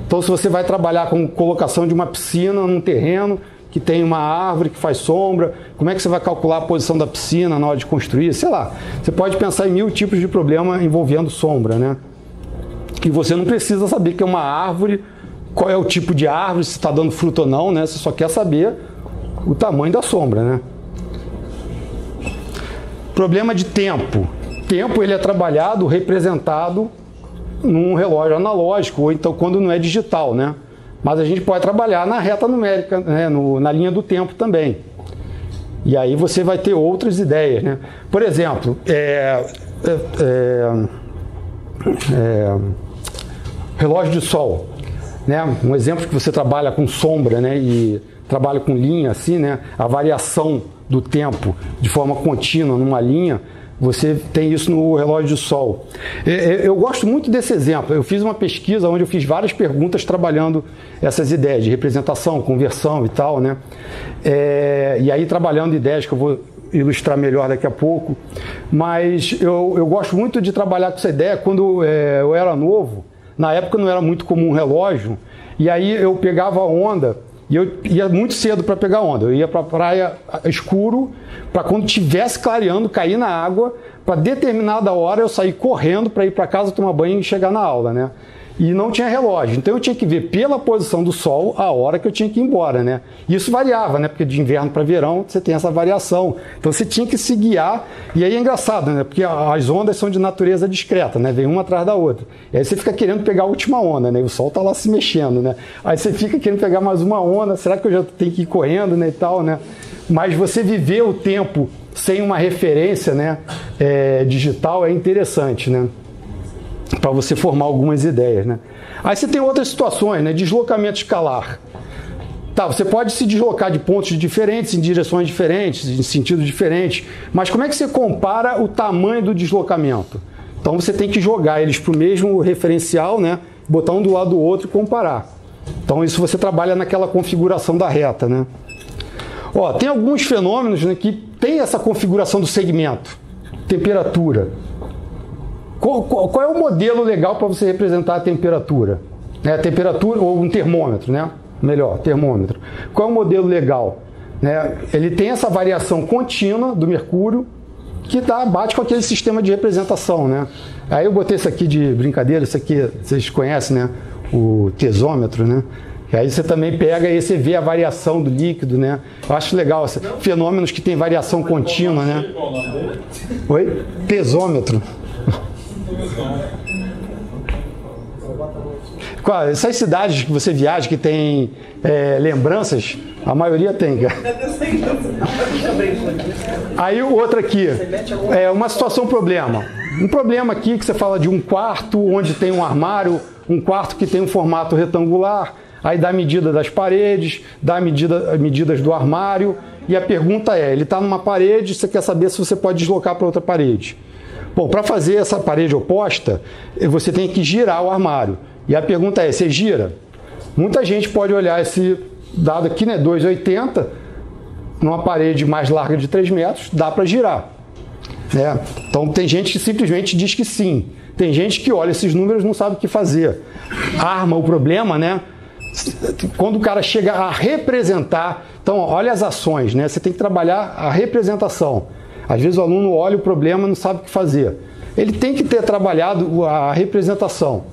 Então, se você vai trabalhar com colocação de uma piscina num terreno que tem uma árvore que faz sombra, como é que você vai calcular a posição da piscina na hora de construir? Sei lá, você pode pensar em 1000 tipos de problema envolvendo sombra, né? E você não precisa saber que é uma árvore, qual é o tipo de árvore, se está dando fruto ou não, né? Você só quer saber o tamanho da sombra, né? Problema de tempo. Tempo ele é trabalhado, representado num relógio analógico, ou então quando não é digital, né? Mas a gente pode trabalhar na reta numérica, né? Na linha do tempo também. E aí você vai ter outras ideias, né? Por exemplo, relógio de sol, né? Um exemplo que você trabalha com sombra, né? E trabalha com linha assim, né? A variação do tempo de forma contínua numa linha, você tem isso no relógio de sol. Eu gosto muito desse exemplo. Eu fiz uma pesquisa onde eu fiz várias perguntas trabalhando essas ideias de representação, conversão e tal, né? E aí trabalhando ideias que eu vou ilustrar melhor daqui a pouco. Mas eu gosto muito de trabalhar com essa ideia quando eu era novo. Na época não era muito comum relógio. E aí eu pegava onda. E eu ia muito cedo para pegar onda. Eu ia para a praia escuro, para quando estivesse clareando, cair na água, para determinada hora eu sair correndo para ir para casa, tomar banho e chegar na aula, né? E não tinha relógio. Então eu tinha que ver pela posição do sol a hora que eu tinha que ir embora, né? E isso variava, né? Porque de inverno para verão você tem essa variação. Então você tinha que se guiar. E aí é engraçado, né? Porque as ondas são de natureza discreta, né? Vem uma atrás da outra. E aí você fica querendo pegar a última onda, né? E o sol tá lá se mexendo, né? Aí você fica querendo pegar mais uma onda. Será que eu já tenho que ir correndo, né? E tal, né? Mas você viver o tempo sem uma referência, né? Digital é interessante, né? Para você formar algumas ideias, né? Aí você tem outras situações, né? Deslocamento escalar. Tá, você pode se deslocar de pontos diferentes, em direções diferentes, em sentidos diferentes, mas como é que você compara o tamanho do deslocamento? Então você tem que jogar eles para o mesmo referencial, né? Botar um do lado do outro e comparar. Então isso você trabalha naquela configuração da reta, né? Ó, tem alguns fenômenos, né, que tem essa configuração do segmento. Temperatura. Qual é o modelo legal para você representar a temperatura? Temperatura ou um termômetro, né? Melhor, termômetro. Qual é o modelo legal? Ele tem essa variação contínua do mercúrio que bate com aquele sistema de representação, né? Aí eu botei isso aqui de brincadeira, isso aqui vocês conhecem, né? O tesômetro, né? E aí você também pega e você vê a variação do líquido, né? Eu acho legal, fenômenos que tem variação contínua, né? Oi? Tesômetro. Essas cidades que você viaja, que tem lembranças, a maioria tem, cara. Aí o outro aqui, uma situação problema. Um problema aqui que você fala de um quarto onde tem um armário, um quarto que tem um formato retangular, aí dá a medida das paredes, dá medidas do armário, e a pergunta ele está numa parede, você quer saber se você pode deslocar para outra parede. Bom, para fazer essa parede oposta, você tem que girar o armário. E a pergunta você gira? Muita gente pode olhar esse dado aqui, né, 2,80, numa parede mais larga de 3 metros, dá para girar. Então tem gente que simplesmente diz que sim. Tem gente que olha esses números e não sabe o que fazer. Arma o problema, né? Quando o cara chega a representar, então olha as ações, né? Você tem que trabalhar a representação. Às vezes o aluno olha o problema e não sabe o que fazer. Ele tem que ter trabalhado a representação.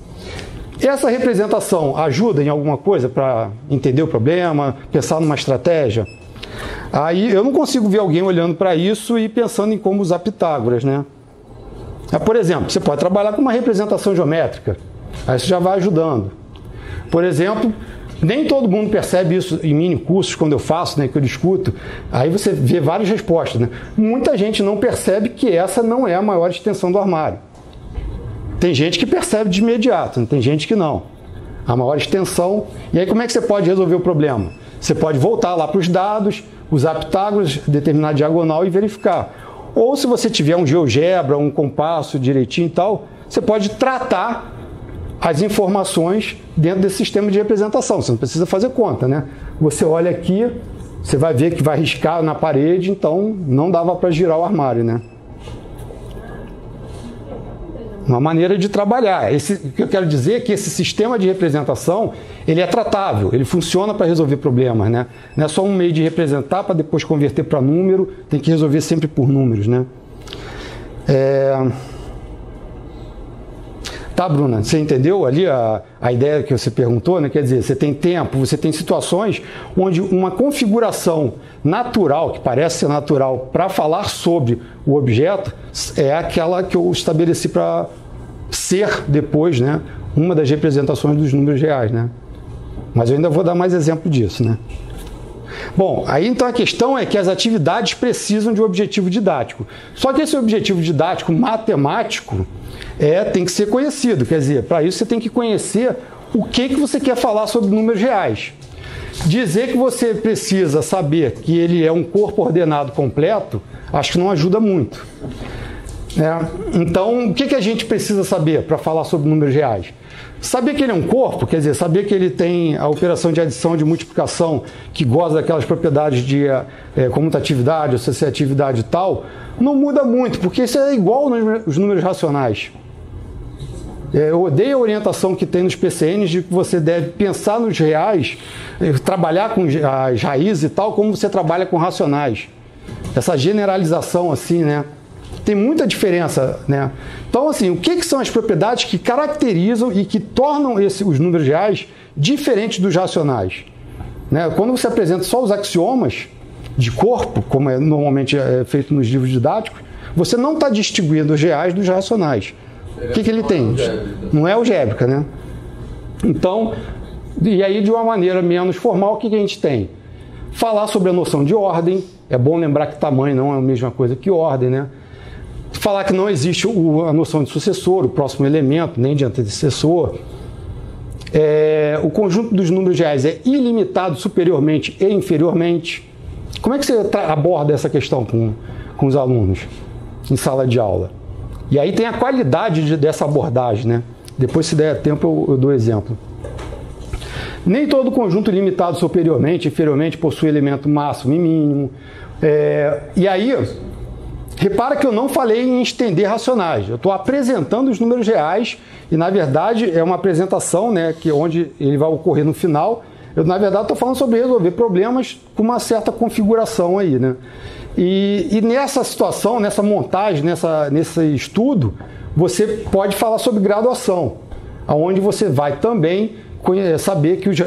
Essa representação ajuda em alguma coisa para entender o problema, pensar numa estratégia? Aí eu não consigo ver alguém olhando para isso e pensando em como usar Pitágoras, né? Por exemplo, você pode trabalhar com uma representação geométrica, aí isso já vai ajudando. Por exemplo, nem todo mundo percebe isso em mini cursos, quando eu faço, né, que eu discuto, aí você vê várias respostas, né? Muita gente não percebe que essa não é a maior extensão do armário. Tem gente que percebe de imediato, tem gente que não. A maior extensão. E aí como é que você pode resolver o problema? Você pode voltar lá para os dados, usar Pitágoras, determinar a diagonal e verificar. Ou se você tiver um GeoGebra, um compasso direitinho e tal, você pode tratar as informações dentro desse sistema de representação. Você não precisa fazer conta, né? Você olha aqui, você vai ver que vai riscar na parede, então não dava para girar o armário, né? Uma maneira de trabalhar. O que eu quero dizer é que esse sistema de representação, ele é tratável, ele funciona para resolver problemas, né? Não é só um meio de representar para depois converter para número, tem que resolver sempre por números, né? Tá, Bruna, você entendeu ali a ideia que você perguntou, né? Quer dizer, você tem tempo, você tem situações onde uma configuração natural, que parece ser natural, para falar sobre o objeto, é aquela que eu estabeleci para ser depois, né, uma das representações dos números reais, né? Mas eu ainda vou dar mais exemplo disso, né? Bom, aí então a questão é que as atividades precisam de um objetivo didático. Só que esse objetivo didático matemático tem que ser conhecido. Quer dizer, para isso você tem que conhecer o que você quer falar sobre números reais. Dizer que você precisa saber que ele é um corpo ordenado completo, acho que não ajuda muito. Então, o que a gente precisa saber para falar sobre números reais? Saber que ele é um corpo, quer dizer, saber que ele tem a operação de adição, de multiplicação, que goza daquelas propriedades de comutatividade, associatividade e tal, não muda muito, porque isso é igual nos números racionais. Eu odeio a orientação que tem nos PCNs de que você deve pensar nos reais, trabalhar com as raízes e tal, como você trabalha com racionais. Essa generalização assim, né? Tem muita diferença, né? Então, assim, o que são as propriedades que caracterizam e que tornam os números reais diferentes dos racionais? Né? Quando você apresenta só os axiomas de corpo, como normalmente é feito nos livros didáticos, você não está distinguindo os reais dos racionais. O que ele tem? Não é algébrica, né? Então, e aí de uma maneira menos formal, o que a gente tem? Falar sobre a noção de ordem. É bom lembrar que tamanho não é a mesma coisa que ordem, né? Falar que não existe a noção de sucessor, o próximo elemento, nem de antecessor. O conjunto dos números reais é ilimitado superiormente e inferiormente. Como é que você aborda essa questão com os alunos em sala de aula? E aí tem a qualidade dessa abordagem, né? Depois, se der tempo, eu dou exemplo. Nem todo conjunto limitado superiormente e inferiormente possui elemento máximo e mínimo. E aí, repara que eu não falei em estender racionais. Eu estou apresentando os números reais e, na verdade, é uma apresentação, né, onde ele vai ocorrer no final. Eu, na verdade, estou falando sobre resolver problemas com uma certa configuração aí, né? E nessa situação, nessa montagem, nesse estudo, você pode falar sobre graduação, onde você vai também saber que os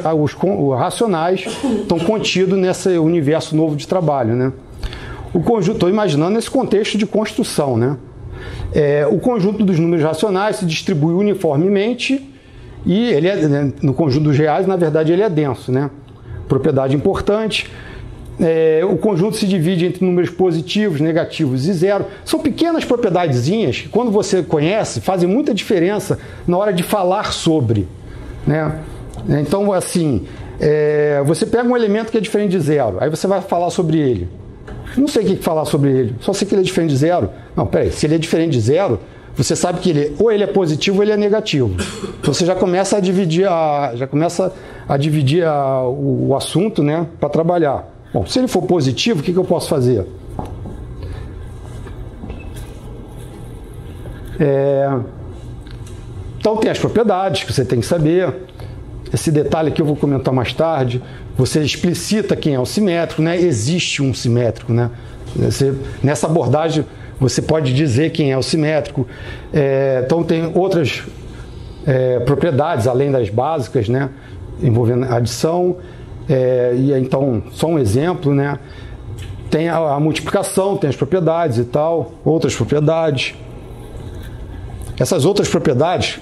racionais estão contidos nesse universo novo de trabalho, né? O conjunto, estou imaginando esse contexto de construção, né? O conjunto dos números racionais se distribui uniformemente e ele no conjunto dos reais, na verdade, ele é denso, né? Propriedade importante. O conjunto se divide entre números positivos, negativos e zero. São pequenas propriedadezinhas que, quando você conhece, fazem muita diferença na hora de falar sobre, né? Então, assim, você pega um elemento que é diferente de zero, aí você vai falar sobre ele. Não sei o que falar sobre ele, só sei que ele é diferente de zero. Não, peraí, se ele é diferente de zero, você sabe que ou ele é positivo ou ele é negativo. Então você já começa a dividir, o assunto, né, para trabalhar. Bom, se ele for positivo, o que eu posso fazer? Então tem as propriedades que você tem que saber. Esse detalhe aqui eu vou comentar mais tarde. Você explicita quem é o simétrico, né? Existe um simétrico, né? Nessa abordagem você pode dizer quem é o simétrico. Então tem outras propriedades além das básicas, né? Envolvendo adição. E então, só um exemplo, né? tem a multiplicação, tem as propriedades e tal, outras propriedades. Essas outras propriedades,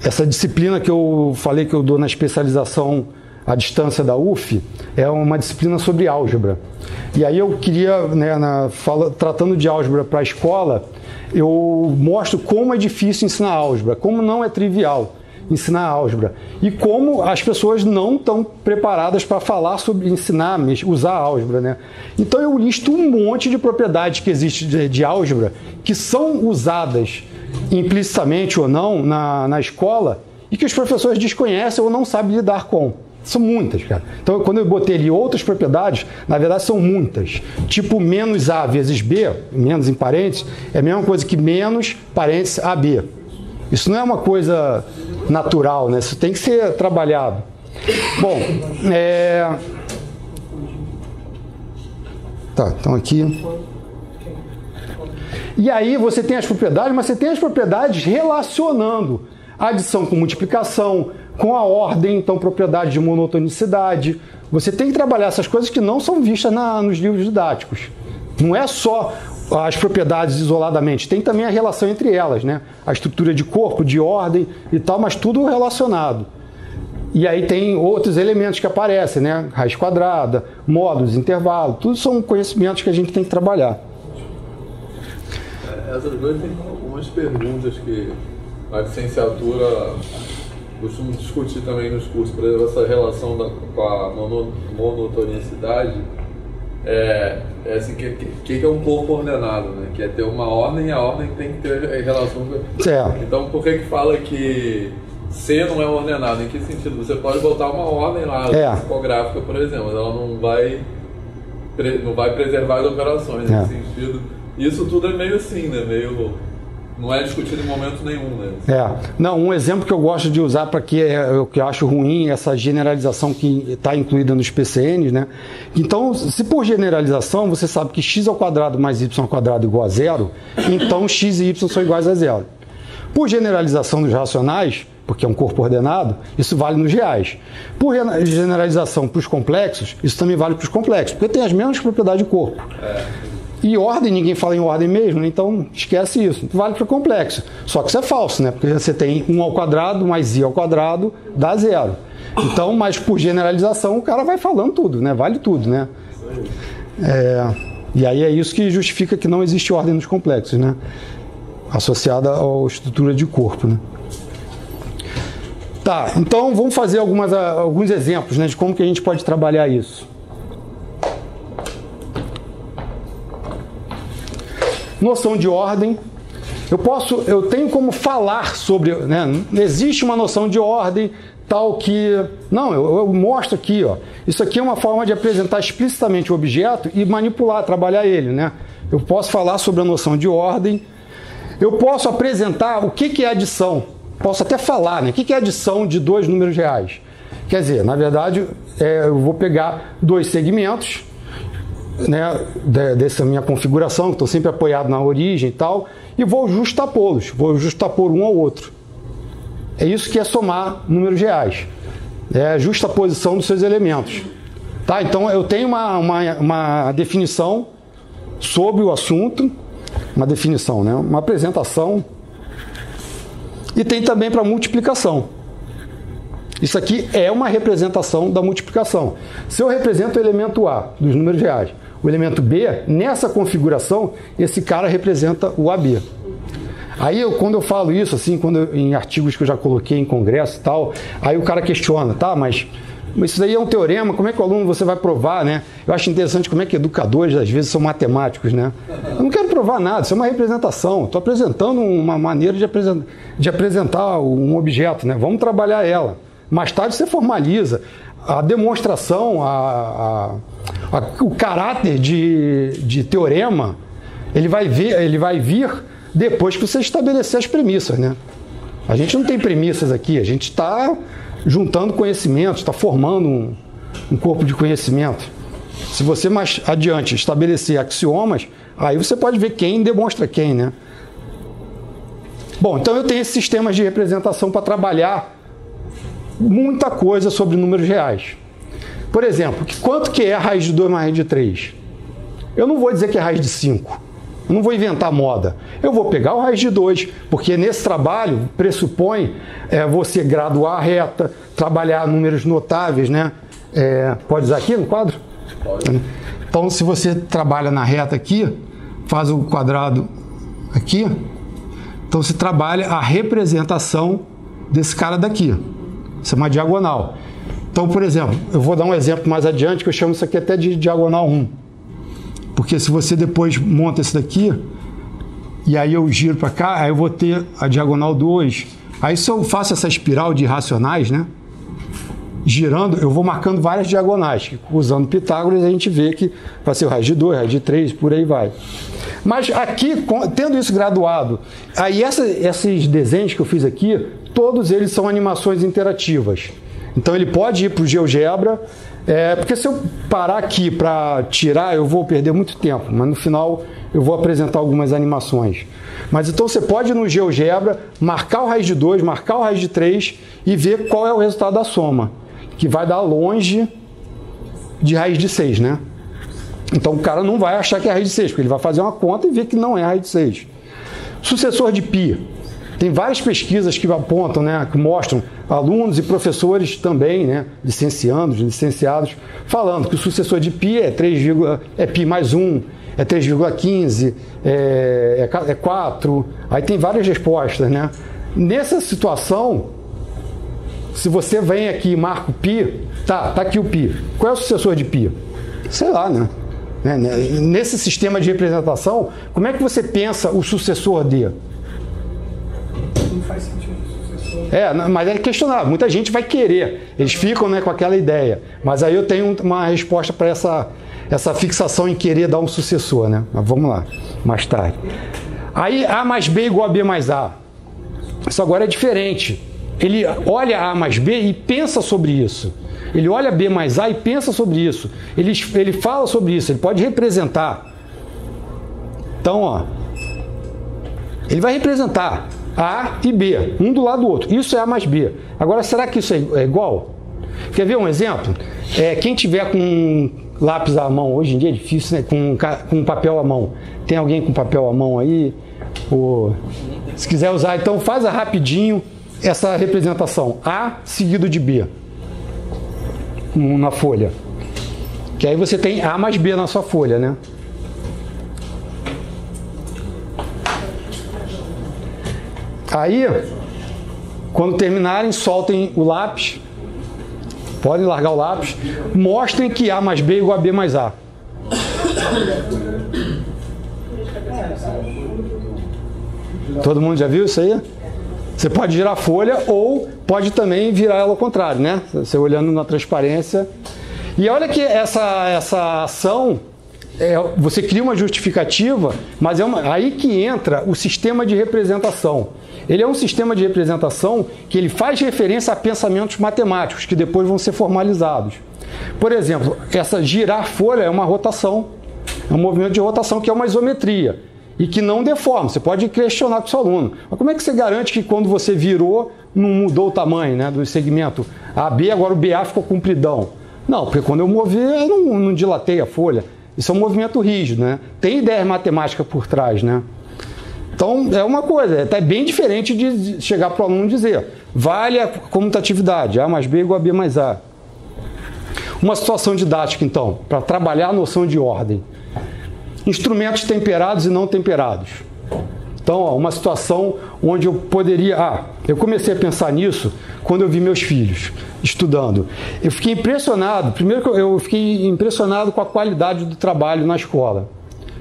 essa disciplina que eu falei que eu dou na especialização à distância da UF, é uma disciplina sobre álgebra. E aí eu queria, né, tratando de álgebra para a escola, eu mostro como é difícil ensinar álgebra, como não é trivial ensinar álgebra e como as pessoas não estão preparadas para falar sobre ensinar, usar álgebra, né? Então eu listo um monte de propriedades que existem de álgebra que são usadas implicitamente ou não na escola e que os professores desconhecem ou não sabem lidar com. São muitas, cara. Então, quando eu botei ali outras propriedades, na verdade são muitas. Tipo, menos A vezes B, menos em parênteses, é a mesma coisa que menos parênteses AB. Isso não é uma coisa natural, né? Isso tem que ser trabalhado. Bom, tá, então aqui. E aí você tem as propriedades, mas você tem as propriedades relacionando a adição com multiplicação, com a ordem, então propriedade de monotonicidade. Você tem que trabalhar essas coisas que não são vistas nos livros didáticos. Não é só as propriedades isoladamente, tem também a relação entre elas, né? A estrutura de corpo, de ordem e tal, mas tudo relacionado. E aí tem outros elementos que aparecem, né? Raiz quadrada, módulos, intervalo, tudo são conhecimentos que a gente tem que trabalhar. Essas coisas tem algumas perguntas que a licenciatura costumo discutir também nos cursos, por exemplo, essa relação com a monotonicidade. Assim, que é um corpo ordenado, né? Que é ter uma ordem e a ordem tem que ter relação com... Certo. Então, por que fala que C não é ordenado? Em que sentido? Você pode botar uma ordem lá, tipográfica, por exemplo, mas ela não vai preservar as operações nesse sentido. Isso tudo é meio assim, né? Não é discutido em momento nenhum, né? Não, um exemplo que eu gosto de usar para que eu acho ruim essa generalização que está incluída nos PCNs, né? Então, se por generalização você sabe que x ao quadrado mais y ao quadrado igual a zero, então x e y são iguais a zero. Por generalização dos racionais, porque é um corpo ordenado, isso vale nos reais. Por generalização para os complexos, isso também vale para os complexos, porque tem as mesmas propriedades de corpo. E ordem, ninguém fala em ordem mesmo, então esquece isso. Vale para o complexo. Só que isso é falso, né? Porque você tem 1 ao quadrado mais i ao quadrado dá zero. Então, mas por generalização, o cara vai falando tudo, né? Vale tudo, né? E aí é isso que justifica que não existe ordem nos complexos, né? Associada à estrutura de corpo, né? Tá, então vamos fazer alguns exemplos, né, de como que a gente pode trabalhar isso. Noção de ordem. Eu tenho como falar sobre, né? Existe uma noção de ordem tal que... Não, eu mostro aqui, ó. Isso aqui é uma forma de apresentar explicitamente o objeto e manipular, trabalhar ele, né? Eu posso falar sobre a noção de ordem. Eu posso apresentar o que é adição. Posso até falar, né? O que é adição de dois números reais? Quer dizer, na verdade, eu vou pegar dois segmentos, né, dessa minha configuração, que estou sempre apoiado na origem e tal, e vou justapô-los, vou justapor um ao outro. É isso que é somar números reais. É a justaposição dos seus elementos. Tá? Então eu tenho uma definição sobre o assunto, uma definição, né, uma apresentação, e tem também para multiplicação. Isso aqui é uma representação da multiplicação. Se eu represento o elemento A dos números reais, o elemento B, nessa configuração, esse cara representa o AB. Aí, quando eu falo isso, assim, em artigos que eu já coloquei em congresso e tal, aí o cara questiona, tá, mas isso daí é um teorema, como é que o aluno você vai provar, né? Eu acho interessante como é que educadores, às vezes, são matemáticos, né? Eu não quero provar nada, isso é uma representação. Estou apresentando uma maneira de apresentar um objeto, né? Vamos trabalhar ela. Mais tarde você formaliza. A demonstração, o caráter de teorema, ele vai vir depois que você estabelecer as premissas, né? A gente não tem premissas aqui, a gente está juntando conhecimentos, está formando um corpo de conhecimento. Se você mais adiante estabelecer axiomas, aí você pode ver quem demonstra quem, né? Bom, então eu tenho esses sistemas de representação para trabalhar muita coisa sobre números reais. Por exemplo, quanto que é a raiz de 2 mais raiz de 3? eu não vou dizer que é raiz de 5. Eu não vou inventar moda. Eu vou pegar o raiz de 2, porque nesse trabalho pressupõe você graduar a reta, trabalhar números notáveis, né? Pode usar aqui no quadro? Pode. Então, se você trabalha na reta aqui, faz o quadrado aqui, então você trabalha a representação desse cara daqui. Isso é uma diagonal. Então, por exemplo, eu vou dar um exemplo mais adiante, que eu chamo isso aqui até de diagonal 1. Porque se você depois monta esse daqui, e aí eu giro para cá, aí eu vou ter a diagonal 2. Aí se eu faço essa espiral de irracionais, né? Girando, eu vou marcando várias diagonais. Usando Pitágoras, a gente vê que vai ser o raiz de 2, raiz de 3, por aí vai. Mas aqui, tendo isso graduado, aí esses desenhos que eu fiz aqui, todos eles são animações interativas. Então ele pode ir para o GeoGebra, porque se eu parar aqui para tirar, eu vou perder muito tempo, mas no final eu vou apresentar algumas animações. Mas então você pode ir no GeoGebra, marcar o raiz de 2, marcar o raiz de 3 e ver qual é o resultado da soma, que vai dar longe de raiz de 6, né? Então o cara não vai achar que é raiz de 6, porque ele vai fazer uma conta e ver que não é raiz de 6. Sucessor de π. Tem várias pesquisas que apontam, né, que mostram alunos e professores também, né, licenciados, falando que o sucessor de π é π mais 1, é 3,15, é 4, aí tem várias respostas, né? Nessa situação, se você vem aqui e marca o π, tá aqui o π. Qual é o sucessor de π? Sei lá, né? Nesse sistema de representação, como é que você pensa o sucessor de? Não faz sentido. Mas é questionável. Muita gente vai querer. Eles ficam, né, com aquela ideia. Mas aí eu tenho uma resposta para essa fixação em querer dar um sucessor, né? Mas vamos lá, mais tarde. Aí A mais B igual a B mais A. Isso agora é diferente. Ele olha A mais B e pensa sobre isso. Ele olha B mais A e pensa sobre isso. Ele fala sobre isso. Ele pode representar. Então, ó, ele vai representar A e B, um do lado do outro. Isso é A mais B. Agora, será que isso é igual? Quer ver um exemplo? Quem tiver com lápis à mão, hoje em dia é difícil, né? Com papel à mão. Tem alguém com papel à mão aí? Se quiser usar, então faz rapidinho essa representação. A seguido de B na folha. Que aí você tem A mais B na sua folha, né? Aí, quando terminarem, soltem o lápis. Podem largar o lápis. Mostrem que A mais B é igual a B mais A. Todo mundo já viu isso aí? Você pode girar a folha ou pode também virar ela ao contrário, né? Você olhando na transparência. E olha que essa ação, você cria uma justificativa, mas aí que entra o sistema de representação. Ele é um sistema de representação que ele faz referência a pensamentos matemáticos, que depois vão ser formalizados. Por exemplo, essa girar folha é uma rotação, é um movimento de rotação que é uma isometria e que não deforma. Você pode questionar com o seu aluno. Mas como é que você garante que quando você virou, não mudou o tamanho, né, do segmento AB, agora o BA ficou compridão? Não, porque quando eu movi, eu não dilatei a folha. Isso é um movimento rígido, né? Tem ideia matemática por trás, né? Então, é uma coisa, é até bem diferente de chegar para o aluno e dizer vale a comutatividade, A mais B igual a B mais A. Uma situação didática, então, para trabalhar a noção de ordem. Instrumentos temperados e não temperados. Então, uma situação onde eu poderia... eu comecei a pensar nisso quando eu vi meus filhos estudando. Eu fiquei impressionado, primeiro eu fiquei impressionado com a qualidade do trabalho na escola.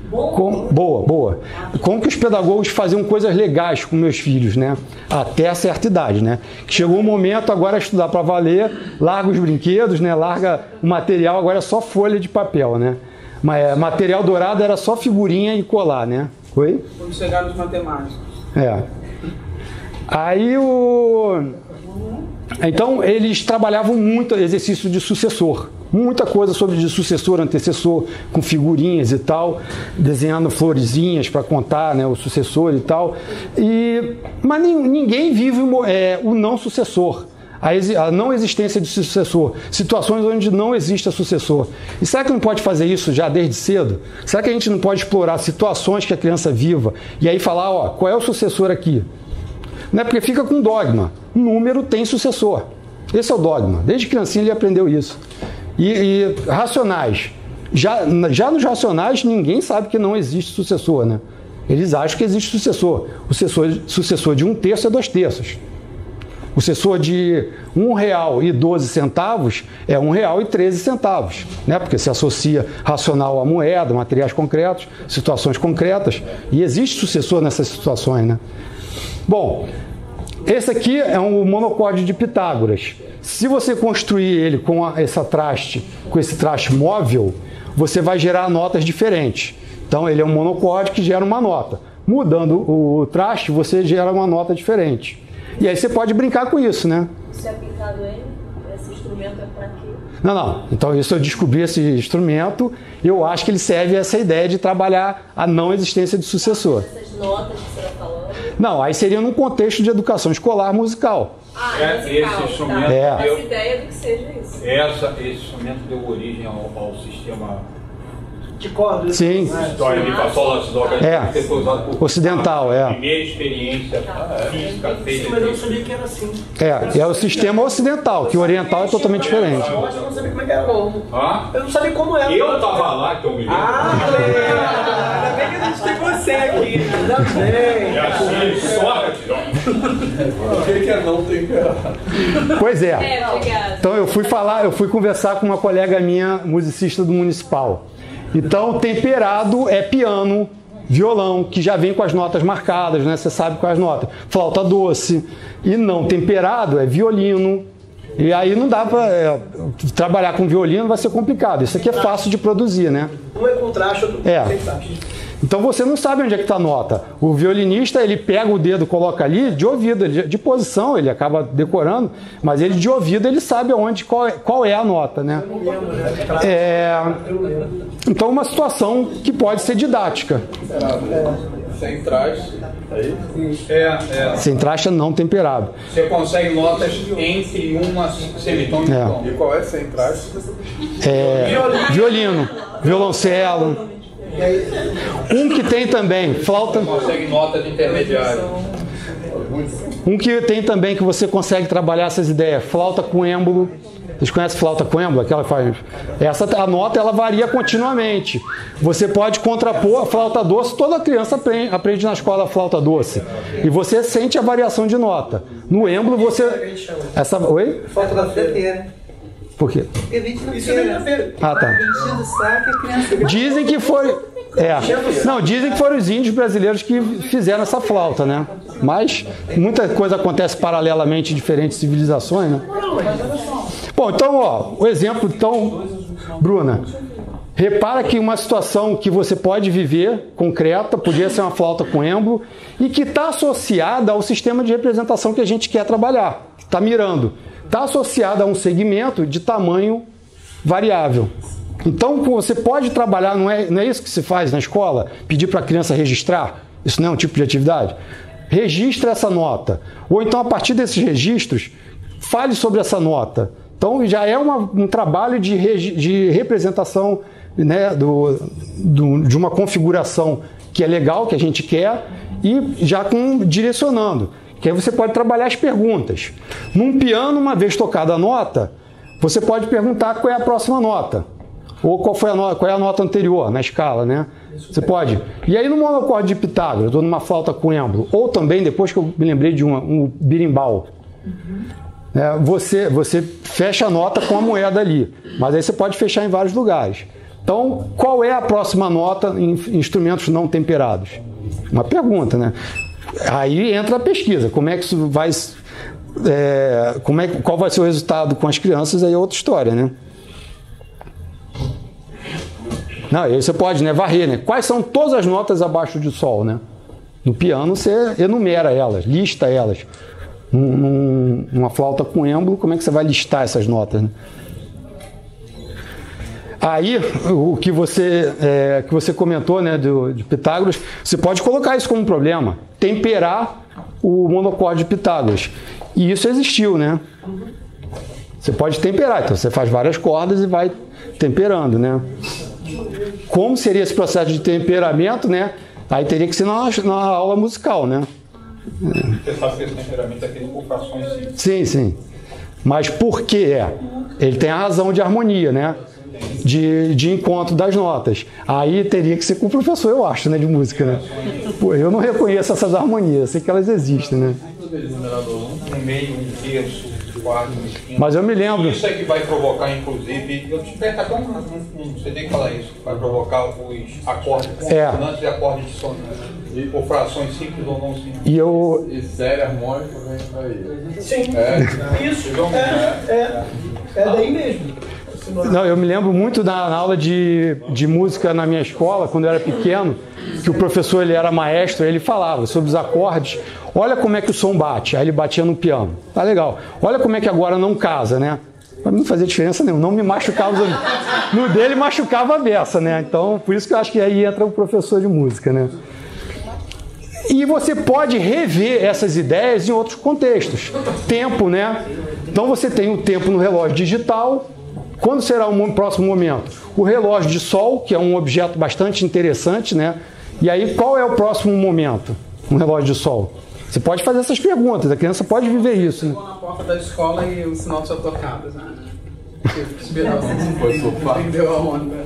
Boa. Como que os pedagogos faziam coisas legais com meus filhos, né? Até a certa idade, né? Chegou um momento agora estudar para valer, larga os brinquedos, né? Larga o material, agora é só folha de papel, né? Mas material dourado era só figurinha e colar, né? Oi? Quando chegaram os matemáticos. Aí então eles trabalhavam muito exercício de sucessor. Muita coisa sobre de sucessor, antecessor, com figurinhas e tal, desenhando florezinhas para contar, né, o sucessor e tal. Mas ninguém vive o não sucessor. a não existência de sucessor, situações onde não existe sucessor. E será que não pode fazer isso já desde cedo? Será que a gente não pode explorar situações que a criança viva e aí falar, ó, qual é o sucessor aqui? Não é porque fica com dogma. Número tem sucessor. Esse é o dogma. Desde criancinha ele aprendeu isso. E racionais. Já nos racionais ninguém sabe que não existe sucessor, né? Eles acham que existe sucessor. O sucessor de 1/3 é 2/3. O sucessor de R$1,12 é R$1,13, né? Porque se associa racional à moeda, materiais concretos, situações concretas, e existe sucessor nessas situações, né? Bom, esse aqui é um monocorde de Pitágoras. Se você construir ele com esse traste móvel, você vai gerar notas diferentes. Então ele é um monocorde que gera uma nota. Mudando o traste, você gera uma nota diferente. E aí você pode brincar com isso, né? Isso é aplicado aí? Esse instrumento é para quê? Não. Então isso eu descobri esse instrumento. Eu acho que ele serve a essa ideia de trabalhar a não existência de sucessor. Essas notas que você está falando? Não, aí seria num contexto de educação escolar musical. Musical, esse instrumento, tá. Essa ideia do que seja isso. Esse instrumento deu origem ao sistema de cordas. Sim. História de Passola que foi usado por ocidental, a primeira experiência física feita. Mas eu não sabia que era assim. É o sistema ocidental, que o oriental é totalmente diferente. Eu não sabia como era. Eu não sabia como era. Eu tava lá, que eu me lembro. Ainda bem que a gente tem você aqui. Ainda bem. É assim, Sócrates. O que é não temperado? Pois é. Obrigada. Então eu fui conversar com uma colega minha, musicista do Municipal. Então, temperado é piano, violão, que já vem com as notas marcadas, né? Você sabe quais notas. Flauta doce. E não temperado é violino. E aí não dá para... trabalhar com violino vai ser complicado. Isso aqui é fácil de produzir, né? Um é contraste, outro é. Sem taxa. Então você não sabe onde é que está a nota. O violinista, ele pega o dedo, coloca ali de ouvido, de posição, ele acaba decorando, mas ele de ouvido ele sabe qual é a nota, né? Então uma situação que pode ser didática. Sem traste. Sem traste é não temperado. Você consegue notas entre uma semitona e um tom. E qual é sem traste? Violino, violoncelo. Um que tem também flauta. Consegue nota de intermediário. Um que tem também que você consegue trabalhar essas ideias, flauta com êmbolo. Vocês conhecem flauta com êmbolo? Aquela faz. A nota ela varia continuamente. Você pode contrapor a flauta doce. Toda criança aprende na escola a flauta doce. E você sente a variação de nota. No êmbolo você. Oi? Falta da feira. Por quê? Porque 20 não feira. Ah, tá. Enchendo o saco, a criança... Dizem que foi... Não, dizem que foram os índios brasileiros que fizeram essa flauta, né? Mas muita coisa acontece paralelamente em diferentes civilizações, né? Bom, então, ó, o exemplo, então, Bruna, repara que uma situação que você pode viver, concreta, podia ser uma flauta com êmbolo, e que está associada ao sistema de representação que a gente quer trabalhar, que está mirando. Está associada a um segmento de tamanho variável. Então, você pode trabalhar, não é isso que se faz na escola? Pedir para a criança registrar? Isso não é um tipo de atividade? Registra essa nota. Ou então, a partir desses registros, fale sobre essa nota. Então, já é um trabalho de representação, né, de uma configuração que é legal, que a gente quer, e já direcionando. Que aí você pode trabalhar as perguntas. Num piano, uma vez tocada a nota, você pode perguntar qual é a próxima nota. Ou qual é a nota anterior na escala, né? Você pode. E aí no monocorde de Pitágoras, ou numa flauta com êmbolo, ou também, depois que eu me lembrei de um birimbau, você fecha a nota com a moeda ali. Mas aí você pode fechar em vários lugares. Então, qual é a próxima nota em instrumentos não temperados? Uma pergunta, né? Aí entra a pesquisa, como é que isso vai, qual vai ser o resultado com as crianças, aí é outra história, né? Não, aí você pode, né, varrer, né? Quais são todas as notas abaixo de sol, né? No piano você enumera elas, lista elas. Numa flauta com êmbolo, como é que você vai listar essas notas, né? Aí, o que você comentou, né, de Pitágoras, você pode colocar isso como um problema. Temperar o monocorde de Pitágoras. E isso existiu, né? Você pode temperar, então você faz várias cordas e vai temperando, né? Como seria esse processo de temperamento, né? Aí teria que ser na aula musical, né? Você faz esse temperamento aqui por frações simples. Sim, sim. Mas por que Ele tem a razão de harmonia, né? De encontro das notas. Aí teria que ser com o professor, eu acho, né? De música, né? Pô, eu não reconheço essas harmonias, eu sei que elas existem, né? Um meio, um terço, quarto, um quinto. Mas eu me lembro. Isso é que vai provocar, inclusive, eu te pergunto até você tem que falar isso, vai provocar os acordes consonantes e acordes dissonantes. Por frações simples ou não simples. E série harmônica vem daí. Sim, isso. É daí mesmo. Não, eu me lembro muito na aula de música na minha escola, quando eu era pequeno, que o professor ele era maestro, ele falava sobre os acordes. Olha como é que o som bate. Aí ele batia no piano. Tá legal. Olha como é que agora não casa, né? Pra mim não fazia diferença nenhuma. Não me machucava. No dele machucava a beça, né? Então, por isso que eu acho que aí entra o professor de música, né? E você pode rever essas ideias em outros contextos. Tempo, né? Então você tem o tempo no relógio digital. Quando será o próximo momento? O relógio de sol, que é um objeto bastante interessante, né? E aí, qual é o próximo momento? Um relógio de sol. Você pode fazer essas perguntas, a criança pode viver isso. Né? Na porta da escola e o sinal de sua tocada, né? Entendeu a onda?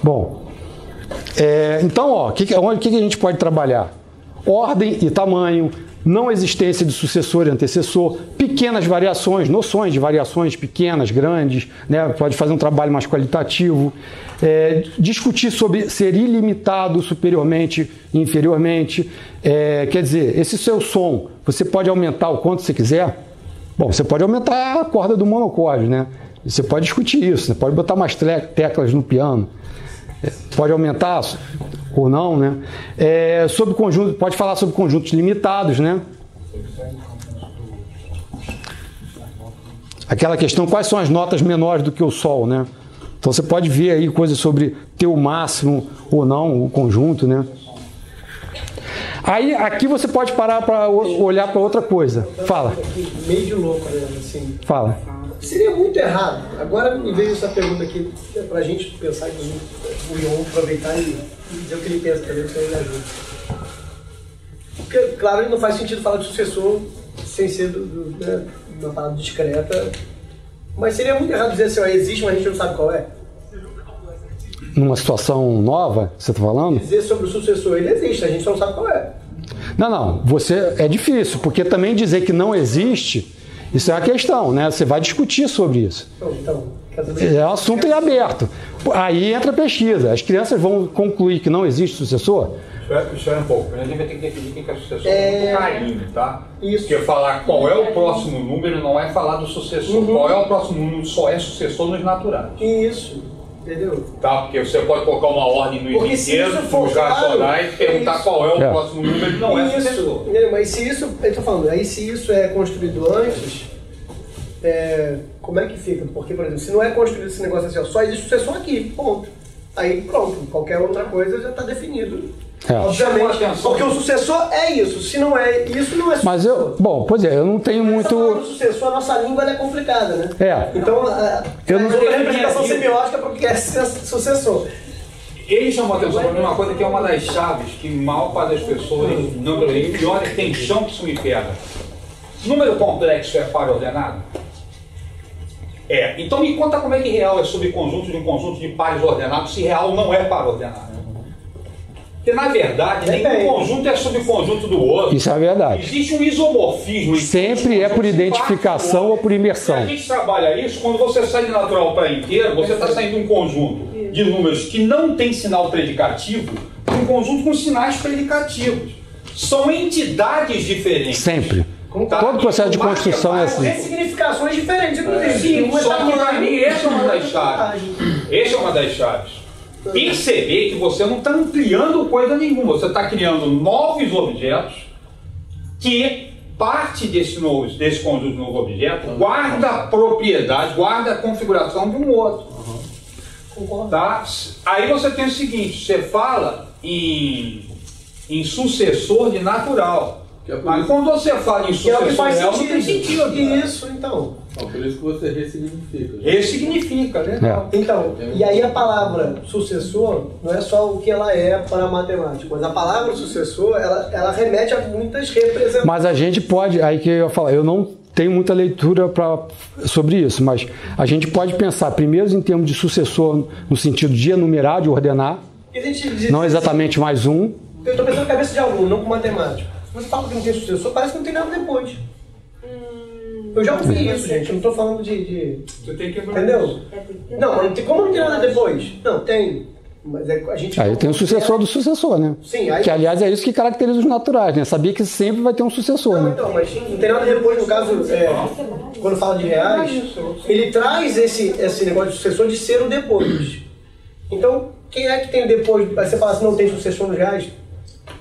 Bom, então, o que a gente pode trabalhar? Ordem e tamanho, não existência de sucessor e antecessor, pequenas variações, noções de variações pequenas, grandes, né? Pode fazer um trabalho mais qualitativo, discutir sobre ser ilimitado superiormente e inferiormente, quer dizer, esse seu som, você pode aumentar o quanto você quiser? Bom, você pode aumentar a corda do monocorde, né? Você pode discutir isso, você pode botar mais teclas no piano, pode aumentar ou não, né? Sobre conjunto, pode falar sobre conjuntos limitados, né? Aquela questão, quais são as notas menores do que o sol, né? Então você pode ver aí coisas sobre ter o máximo ou não, o conjunto, né? Aí aqui você pode parar para olhar para outra coisa. Fala. Meio de louco, né? Assim. Fala. Seria muito errado. Agora me veio essa pergunta aqui para a gente pensar que o Ion aproveitar e dizer o que ele pensa também, se ele ajuda. Porque, claro, não faz sentido falar de sucessor sem ser uma palavra discreta. Mas seria muito errado dizer assim, ó, existe, mas a gente não sabe qual é. Numa situação nova, você está falando? Dizer sobre o sucessor, ele existe, a gente só não sabe qual é. Não, é difícil, porque também dizer que não existe, isso é a questão, né? Você vai discutir sobre isso. É um assunto em aberto. Aí entra a pesquisa. As crianças vão concluir que não existe sucessor? Espera um pouco. A gente vai ter que definir quem que é sucessor com carinho, tá? Isso. Porque falar qual é o próximo número não é falar do sucessor. Uhum. Qual é o próximo número só é sucessor nos naturais. Isso. Entendeu? Tá, porque você pode colocar uma ordem nos inteiros, nos racionais, perguntar qual é o próximo número, não é sucessor. Mas se isso, eu tô falando, aí se isso é construído antes, como é que fica? Porque, por exemplo, se não é construído esse negócio assim, ó, só existe sucessor aqui, ponto. Aí pronto, qualquer outra coisa já está definido. Obviamente, porque o sucessor é isso, se não é isso, não é sucessor. Mas eu não tenho muito... O sucessor, a nossa língua é complicada, né? Então, eu não tenho representação semiótica para o que é sucessor. Ele chamou a atenção para mim uma coisa que é uma das chaves que mal faz as pessoas não e pior é que tem chão que isso me pega. Número complexo é par ordenado? Então me conta como é que real é subconjunto de um conjunto de pares ordenados se real não é par ordenado. Porque, na verdade, nenhum conjunto é subconjunto do outro. Isso é verdade. Existe um isomorfismo. Sempre é por identificação ou por imersão. Se a gente trabalha isso, quando você sai de natural para inteiro, você está saindo de um conjunto de números que não tem sinal predicativo para um conjunto com sinais predicativos. São entidades diferentes. Sempre. Todo processo de construção é assim. Tem significações diferentes, inclusive. Sim, só que para mim essa é uma das chaves. Essa é uma das chaves. Perceber que você não está ampliando coisa nenhuma, você está criando novos objetos que parte desse conjunto de novo objeto guarda a propriedade, guarda a configuração de um outro. Tá? Aí você tem o seguinte, você fala em em sucessor de natural. Mas quando você fala em sucessor real, não tem sentido. Isso, então. Por isso que você ressignifica. Ressignifica, né? Então, e aí a palavra sucessor não é só o que ela é para a matemática, mas a palavra sucessor, ela remete a muitas representações. Mas a gente pode, aí que eu ia falar, eu não tenho muita leitura sobre isso, mas a gente pode pensar primeiro em termos de sucessor no sentido de enumerar, de ordenar, não exatamente mais um. Eu estou pensando na cabeça de aluno, não com matemática. Você fala que não tem sucessor, parece que não tem nada depois. Eu já ouvi isso, gente. Eu não estou falando de... Você tem que... Entendeu? Não, como não tem nada depois? Não, tem. Mas a gente... Aí tem o sucessor do sucessor, né? Sim, aí... Que, aliás, é isso que caracteriza os naturais, né? Sabia que sempre vai ter um sucessor, né? Então, mas não tem nada depois, no caso, quando fala de reais, ele traz esse negócio de sucessor de ser o depois. Então, quem é que tem o depois? Aí você fala assim, não tem sucessor nos reais?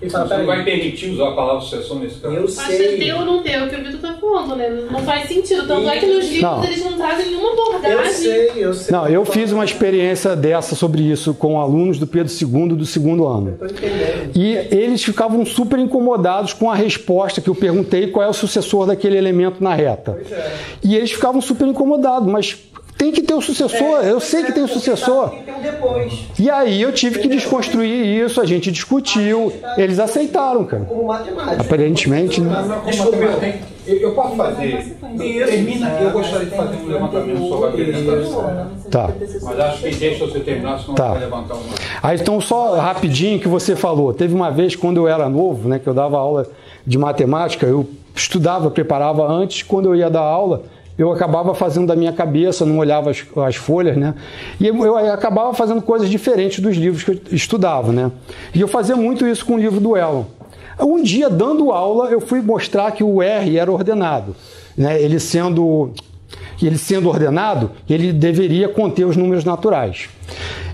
Você não vai permitir usar a palavra sucessão nesse caso? Eu sei. Mas é ter ou não ter, o que o Vitor tá falando, né? Não faz sentido. Tanto é que nos livros eles não trazem nenhuma abordagem. Eu sei. Não, eu fiz uma experiência dessa sobre isso com alunos do Pedro II do segundo ano. E eles ficavam super incomodados com a resposta que eu perguntei qual é o sucessor daquele elemento na reta. E eles ficavam super incomodados, mas... Tem que ter um sucessor, eu sei que tem um sucessor. Tem que ter um depois. E aí eu tive que desconstruir isso, a gente discutiu, eles aceitaram, cara. Como matemática. Aparentemente, né? Eu posso fazer? Termina aqui, eu gostaria de fazer um levantamento sobre a apresentação. Tá. Mas acho que deixa você terminar, senão vai levantar uma. Aí então, só rapidinho que você falou. Teve uma vez, quando eu era novo, né, que eu dava aula de matemática, eu estudava, preparava antes, quando eu ia dar aula, eu acabava fazendo da minha cabeça, não olhava as folhas, né? E eu acabava fazendo coisas diferentes dos livros que eu estudava, né? E eu fazia muito isso com o livro do Elon. Um dia, dando aula, eu fui mostrar que o R era ordenado, né? Ele sendo ordenado, ele deveria conter os números naturais.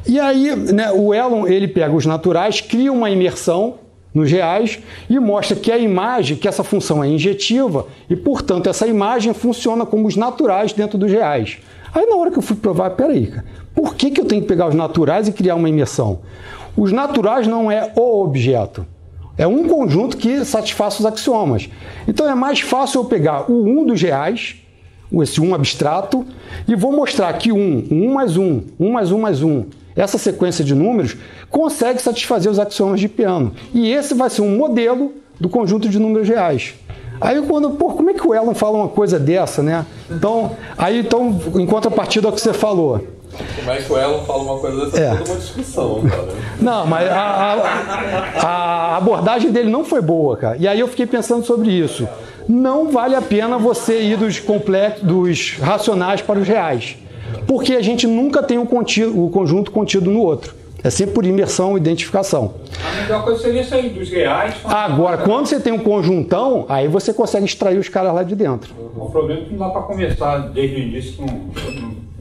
E aí, né, o Elon, ele pega os naturais, cria uma imersão nos reais e mostra que a imagem, que essa função é injetiva e, portanto, essa imagem funciona como os naturais dentro dos reais. Aí, na hora que eu fui provar, peraí, cara, por que eu tenho que pegar os naturais e criar uma imersão? Os naturais não é o objeto, é um conjunto que satisfaz os axiomas. Então, é mais fácil eu pegar o 1 dos reais, esse 1 abstrato, e vou mostrar que 1 mais 1, 1 mais 1 mais 1, essa sequência de números consegue satisfazer os axiomas de Peano. E esse vai ser um modelo do conjunto de números reais. Aí, como é que o Elon fala uma coisa dessa, né? Então, em contrapartida ao que você falou. Como é que o Elon fala uma coisa dessa? É toda uma discussão, cara. Não, mas a abordagem dele não foi boa, cara. E aí eu fiquei pensando sobre isso. Não vale a pena você ir dos racionais para os reais. Porque a gente nunca tem o conjunto contido no outro. É sempre por imersão e identificação. A melhor coisa seria isso aí, dos reais. Agora, quando você tem um conjuntão, aí você consegue extrair os caras lá de dentro. O problema é que não dá para começar desde o início com...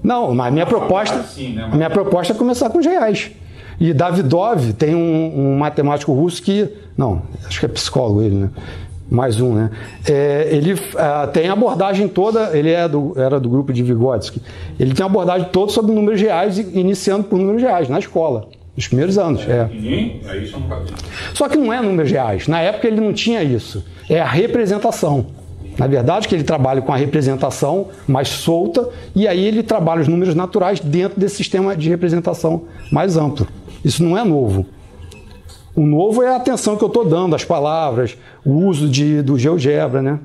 Não, mas a minha proposta é começar com os reais. E Davidov tem um matemático russo que... Não, acho que é psicólogo ele, né? Mais um, né? Ele tem a abordagem toda, ele era do grupo de Vygotsky, ele tem a abordagem toda sobre números reais, iniciando por números reais, na escola, nos primeiros anos. Só que não é números reais, na época ele não tinha isso, é a representação. Na verdade, que ele trabalha com a representação mais solta, e aí ele trabalha os números naturais dentro desse sistema de representação mais amplo. Isso não é novo. O novo é a atenção que eu estou dando às palavras, o uso do GeoGebra, né?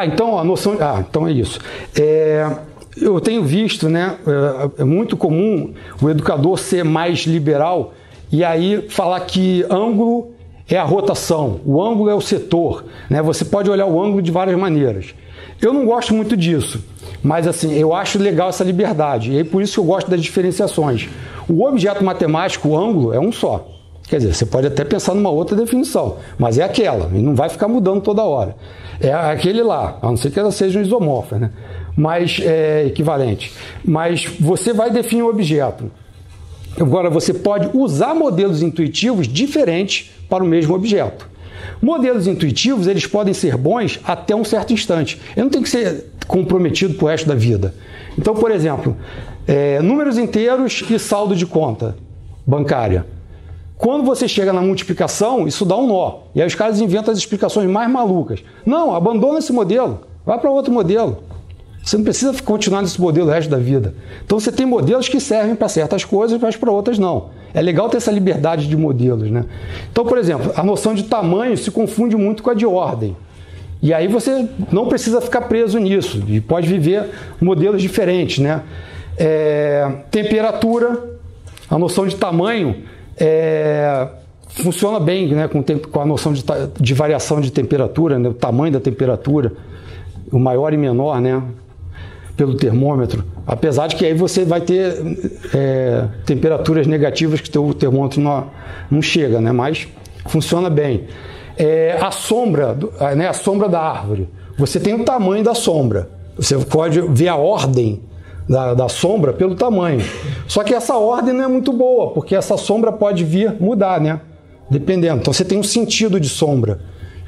Então a noção... então é isso. Eu tenho visto, né? É muito comum o educador ser mais liberal e aí falar que ângulo é a rotação, o ângulo é o setor, né? Você pode olhar o ângulo de várias maneiras. Eu não gosto muito disso, mas assim, eu acho legal essa liberdade, e aí por isso que eu gosto das diferenciações. O objeto matemático, o ângulo, é um só. Quer dizer, você pode até pensar numa outra definição, mas é aquela, e não vai ficar mudando toda hora. É aquele lá, a não ser que ela seja um isomorfa, né? Mas é equivalente. Mas você vai definir o objeto. Agora, você pode usar modelos intuitivos diferentes para o mesmo objeto. Modelos intuitivos, eles podem ser bons até um certo instante. Eu não tenho que ser comprometido para o resto da vida. Então, por exemplo, números inteiros e saldo de conta bancária. Quando você chega na multiplicação, isso dá um nó. E aí os caras inventam as explicações mais malucas. Não, abandona esse modelo, vai para outro modelo. Você não precisa continuar nesse modelo o resto da vida. Então você tem modelos que servem para certas coisas, mas para outras não. É legal ter essa liberdade de modelos, né? Então, por exemplo, a noção de tamanho se confunde muito com a de ordem. E aí você não precisa ficar preso nisso. E pode viver modelos diferentes, né? Temperatura, a noção de tamanho funciona bem, né, com a noção de variação de temperatura, né, o tamanho da temperatura, o maior e menor, né, pelo termômetro. Apesar de que aí você vai ter temperaturas negativas que o termômetro não chega, né, mas funciona bem. A sombra, né, a sombra da árvore. Você tem o tamanho da sombra. Você pode ver a ordem da sombra pelo tamanho. Só que essa ordem não é muito boa, porque essa sombra pode vir mudar, né? Dependendo. Então você tem um sentido de sombra.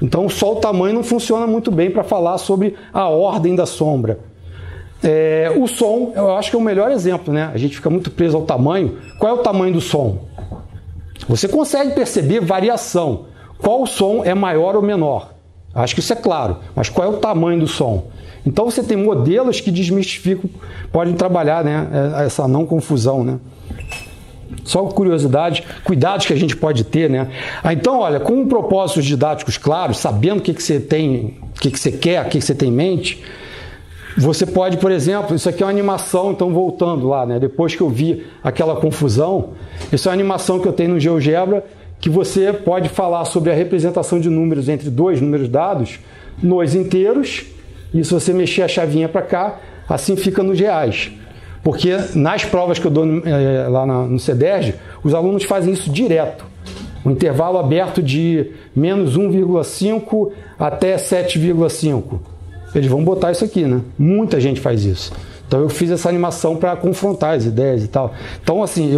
Então só o tamanho não funciona muito bem para falar sobre a ordem da sombra. O som, eu acho que é o melhor exemplo, né? A gente fica muito preso ao tamanho. Qual é o tamanho do som? Você consegue perceber variação. Qual som é maior ou menor? Acho que isso é claro. Mas qual é o tamanho do som? Então você tem modelos que desmistificam, podem trabalhar, né, essa não confusão, né? Só curiosidade, cuidados que a gente pode ter, né? Então, olha, com propósitos didáticos claros, sabendo o que você tem, o que você quer, o que você tem em mente, você pode, por exemplo, isso aqui é uma animação, então voltando lá, né? Depois que eu vi aquela confusão, isso é uma animação que eu tenho no GeoGebra, que você pode falar sobre a representação de números entre dois números dados nos inteiros. E se você mexer a chavinha para cá, assim fica nos reais. Porque nas provas que eu dou lá no CEDERJ, os alunos fazem isso direto. Um intervalo aberto de menos 1,5 até 7,5. Eles vão botar isso aqui, né? Muita gente faz isso. Então eu fiz essa animação para confrontar as ideias e tal. Então, assim,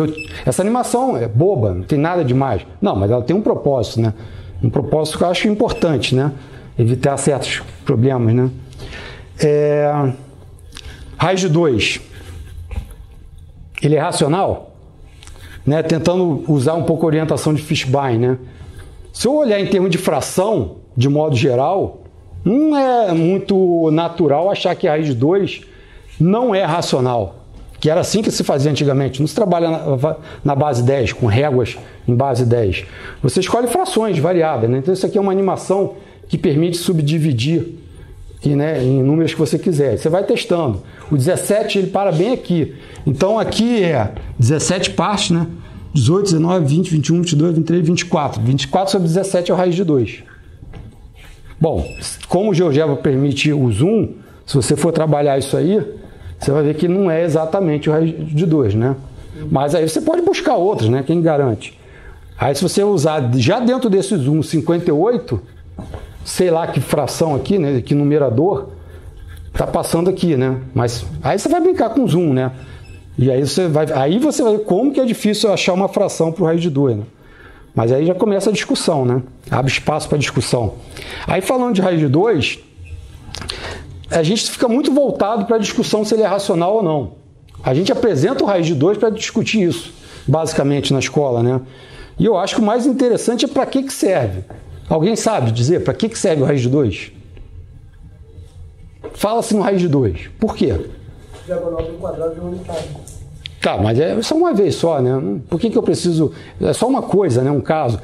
essa animação é boba, não tem nada demais. Não, mas ela tem um propósito, né? Um propósito que eu acho importante, né? Evitar certos problemas, né? Raiz de 2. Ele é racional? Né? Tentando usar um pouco a orientação de Fishbein, né? Se eu olhar em termos de fração, de modo geral, não é muito natural achar que a raiz de 2 não é racional. Que era assim que se fazia antigamente. Não se trabalha na base 10, com réguas em base 10. Você escolhe frações variadas, né? Então isso aqui é uma animação que permite subdividir em números que você quiser. Você vai testando. O 17 ele para bem aqui. Então aqui é 17 partes, né? 18, 19, 20, 21, 22, 23, 24. 24 sobre 17 é a raiz de 2. Bom, como o GeoGebra permite o zoom, se você for trabalhar isso aí, você vai ver que não é exatamente o raiz de 2, né? Mas aí você pode buscar outros, né? Quem garante? Aí se você usar já dentro desse zoom 58, sei lá que fração aqui, né? Que numerador tá passando aqui, né? Mas aí você vai brincar com zoom, né? E aí você vai ver como que é difícil achar uma fração para o raiz de 2, né? Mas aí já começa a discussão, né? Abre espaço para discussão. Aí falando de raiz de 2, a gente fica muito voltado para a discussão se ele é racional ou não. A gente apresenta o raiz de 2 para discutir isso, basicamente, na escola, né? E eu acho que o mais interessante é para que serve. Alguém sabe dizer para que serve o raiz de 2? Fala-se no raiz de 2. Por quê? Diagonal do quadrado de um unitário. Tá, mas é só uma vez só, né? Por que eu preciso... É só uma coisa, né? Um caso.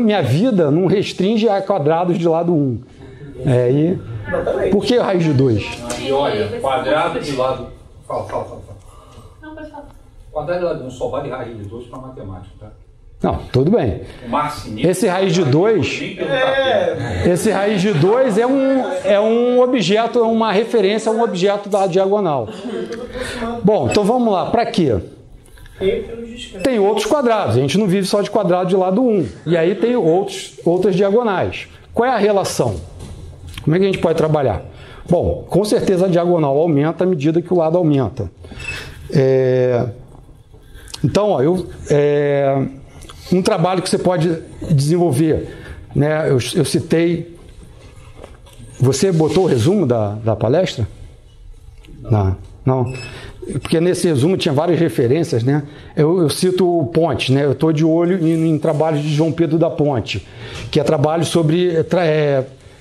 Minha vida não restringe a quadrados de lado 1. Por que raiz de 2? E olha, quadrado de lado... Fala. Não, pode falar. Quadrado de lado 1 só vale raiz de 2 para matemática, tá? Não, tudo bem. Esse raiz de 2... Esse raiz de 2 é um objeto, é uma referência a um objeto da diagonal. Bom, então vamos lá. Para quê? Tem outros quadrados. A gente não vive só de quadrado de lado 1. E aí tem outras diagonais. Qual é a relação? Como é que a gente pode trabalhar? Bom, com certeza a diagonal aumenta à medida que o lado aumenta. Então, um trabalho que você pode desenvolver, né? Eu citei... Você botou o resumo da palestra? Não. Porque nesse resumo tinha várias referências, né? Eu cito o Ponte, né? Eu estou de olho em trabalhos de João Pedro da Ponte, que é trabalho sobre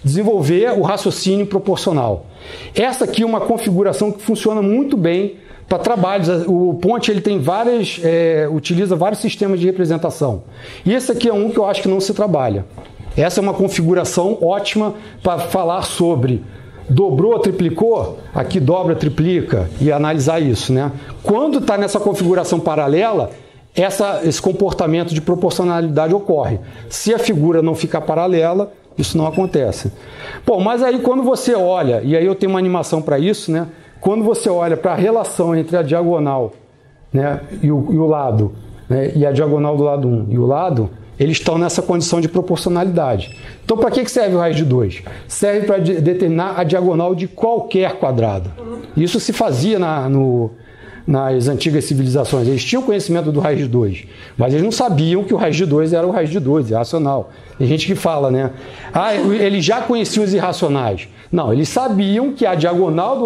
desenvolver o raciocínio proporcional. Essa aqui é uma configuração que funciona muito bem para trabalhos. O Ponte ele tem utiliza vários sistemas de representação. E esse aqui é um que eu acho que não se trabalha. Essa é uma configuração ótima para falar sobre dobrou, triplicou, aqui dobra, triplica e analisar isso, né? Quando está nessa configuração paralela, esse comportamento de proporcionalidade ocorre. Se a figura não ficar paralela, isso não acontece. Bom, mas aí quando você olha, e aí eu tenho uma animação para isso, né? Quando você olha para a relação entre a diagonal, né, e o lado, né, e a diagonal do lado 1 e o lado, eles estão nessa condição de proporcionalidade. Então, para que serve o raiz de 2? Serve para determinar a diagonal de qualquer quadrado. Isso se fazia nas antigas civilizações. Eles tinham conhecimento do raiz de 2, mas eles não sabiam que o raiz de 2 era o raiz de 2, irracional. Tem gente que fala, né? Eles já conheciam os irracionais. Não, eles sabiam que a diagonal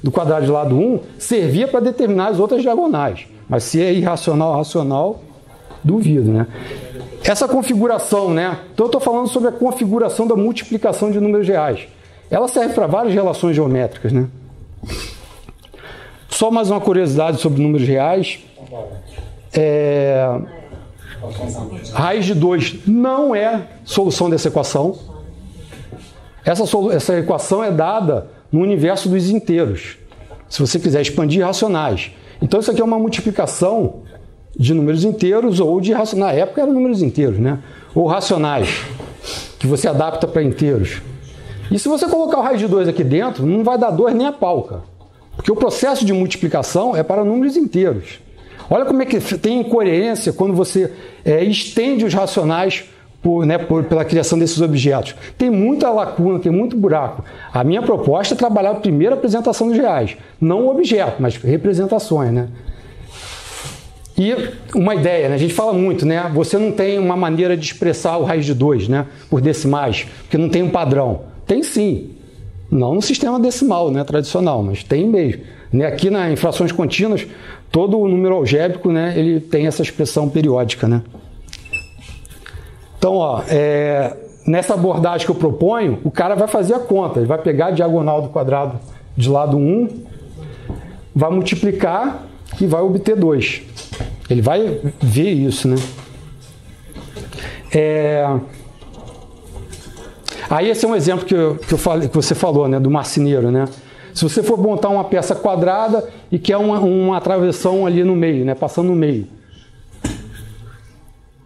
do quadrado de lado 1 servia para determinar as outras diagonais. Mas se é irracional ou racional, duvido, né? Essa configuração, né? Então eu estou falando sobre a configuração da multiplicação de números reais. Ela serve para várias relações geométricas, né? Só mais uma curiosidade sobre números reais. Raiz de 2 não é solução dessa equação. Essa equação é dada no universo dos inteiros. Se você quiser expandir racionais. Então isso aqui é uma multiplicação de números inteiros ou de racionais. Na época eram números inteiros, né? Ou racionais, que você adapta para inteiros. E se você colocar o raiz de 2 aqui dentro, não vai dar 2 nem a pau, cara. Porque o processo de multiplicação é para números inteiros. Olha como é que tem incoerência quando você estende os racionais pela criação desses objetos. Tem muita lacuna, tem muito buraco. A minha proposta é trabalhar a primeira apresentação dos reais. Não o objeto, mas representações, né? E uma ideia, né? A gente fala muito, né? Você não tem uma maneira de expressar o raiz de 2, né? Por decimais, porque não tem um padrão. Tem sim. Não no sistema decimal, né? Tradicional, mas tem mesmo. Né? Aqui em frações contínuas, todo o número algébrico, né? Ele tem essa expressão periódica, né? Então, nessa abordagem que eu proponho, o cara vai fazer a conta. Ele vai pegar a diagonal do quadrado de lado 1, vai multiplicar e vai obter 2. Ele vai ver isso, né? Aí esse é um exemplo que você falou, né? Do marceneiro, né? Se você for montar uma peça quadrada e quer uma travessão ali no meio, né? Passando no meio.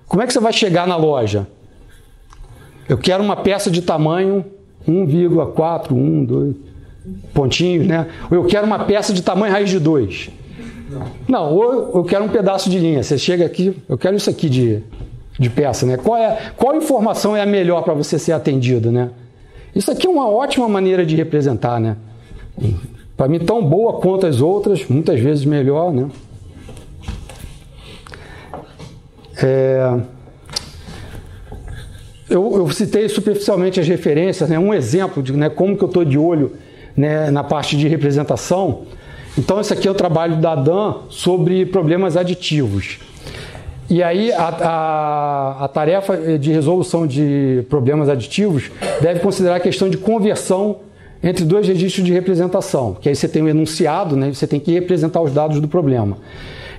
Como é que você vai chegar na loja? Eu quero uma peça de tamanho 1,4, 1, 2 pontinhos, né? Ou eu quero uma peça de tamanho raiz de 2. Não, ou eu quero um pedaço de linha. Você chega aqui, eu quero isso aqui de peça, né? Qual informação é a melhor para você ser atendido, né? Isso aqui é uma ótima maneira de representar, né? Para mim, tão boa quanto as outras, muitas vezes melhor, né? Eu citei superficialmente as referências, né? Um exemplo de como que eu estou de olho, né, na parte de representação. Então, esse aqui é o trabalho da Dan sobre problemas aditivos. E aí, a tarefa de resolução de problemas aditivos deve considerar a questão de conversão entre dois registros de representação, que aí você tem um enunciado, né, você tem que representar os dados do problema.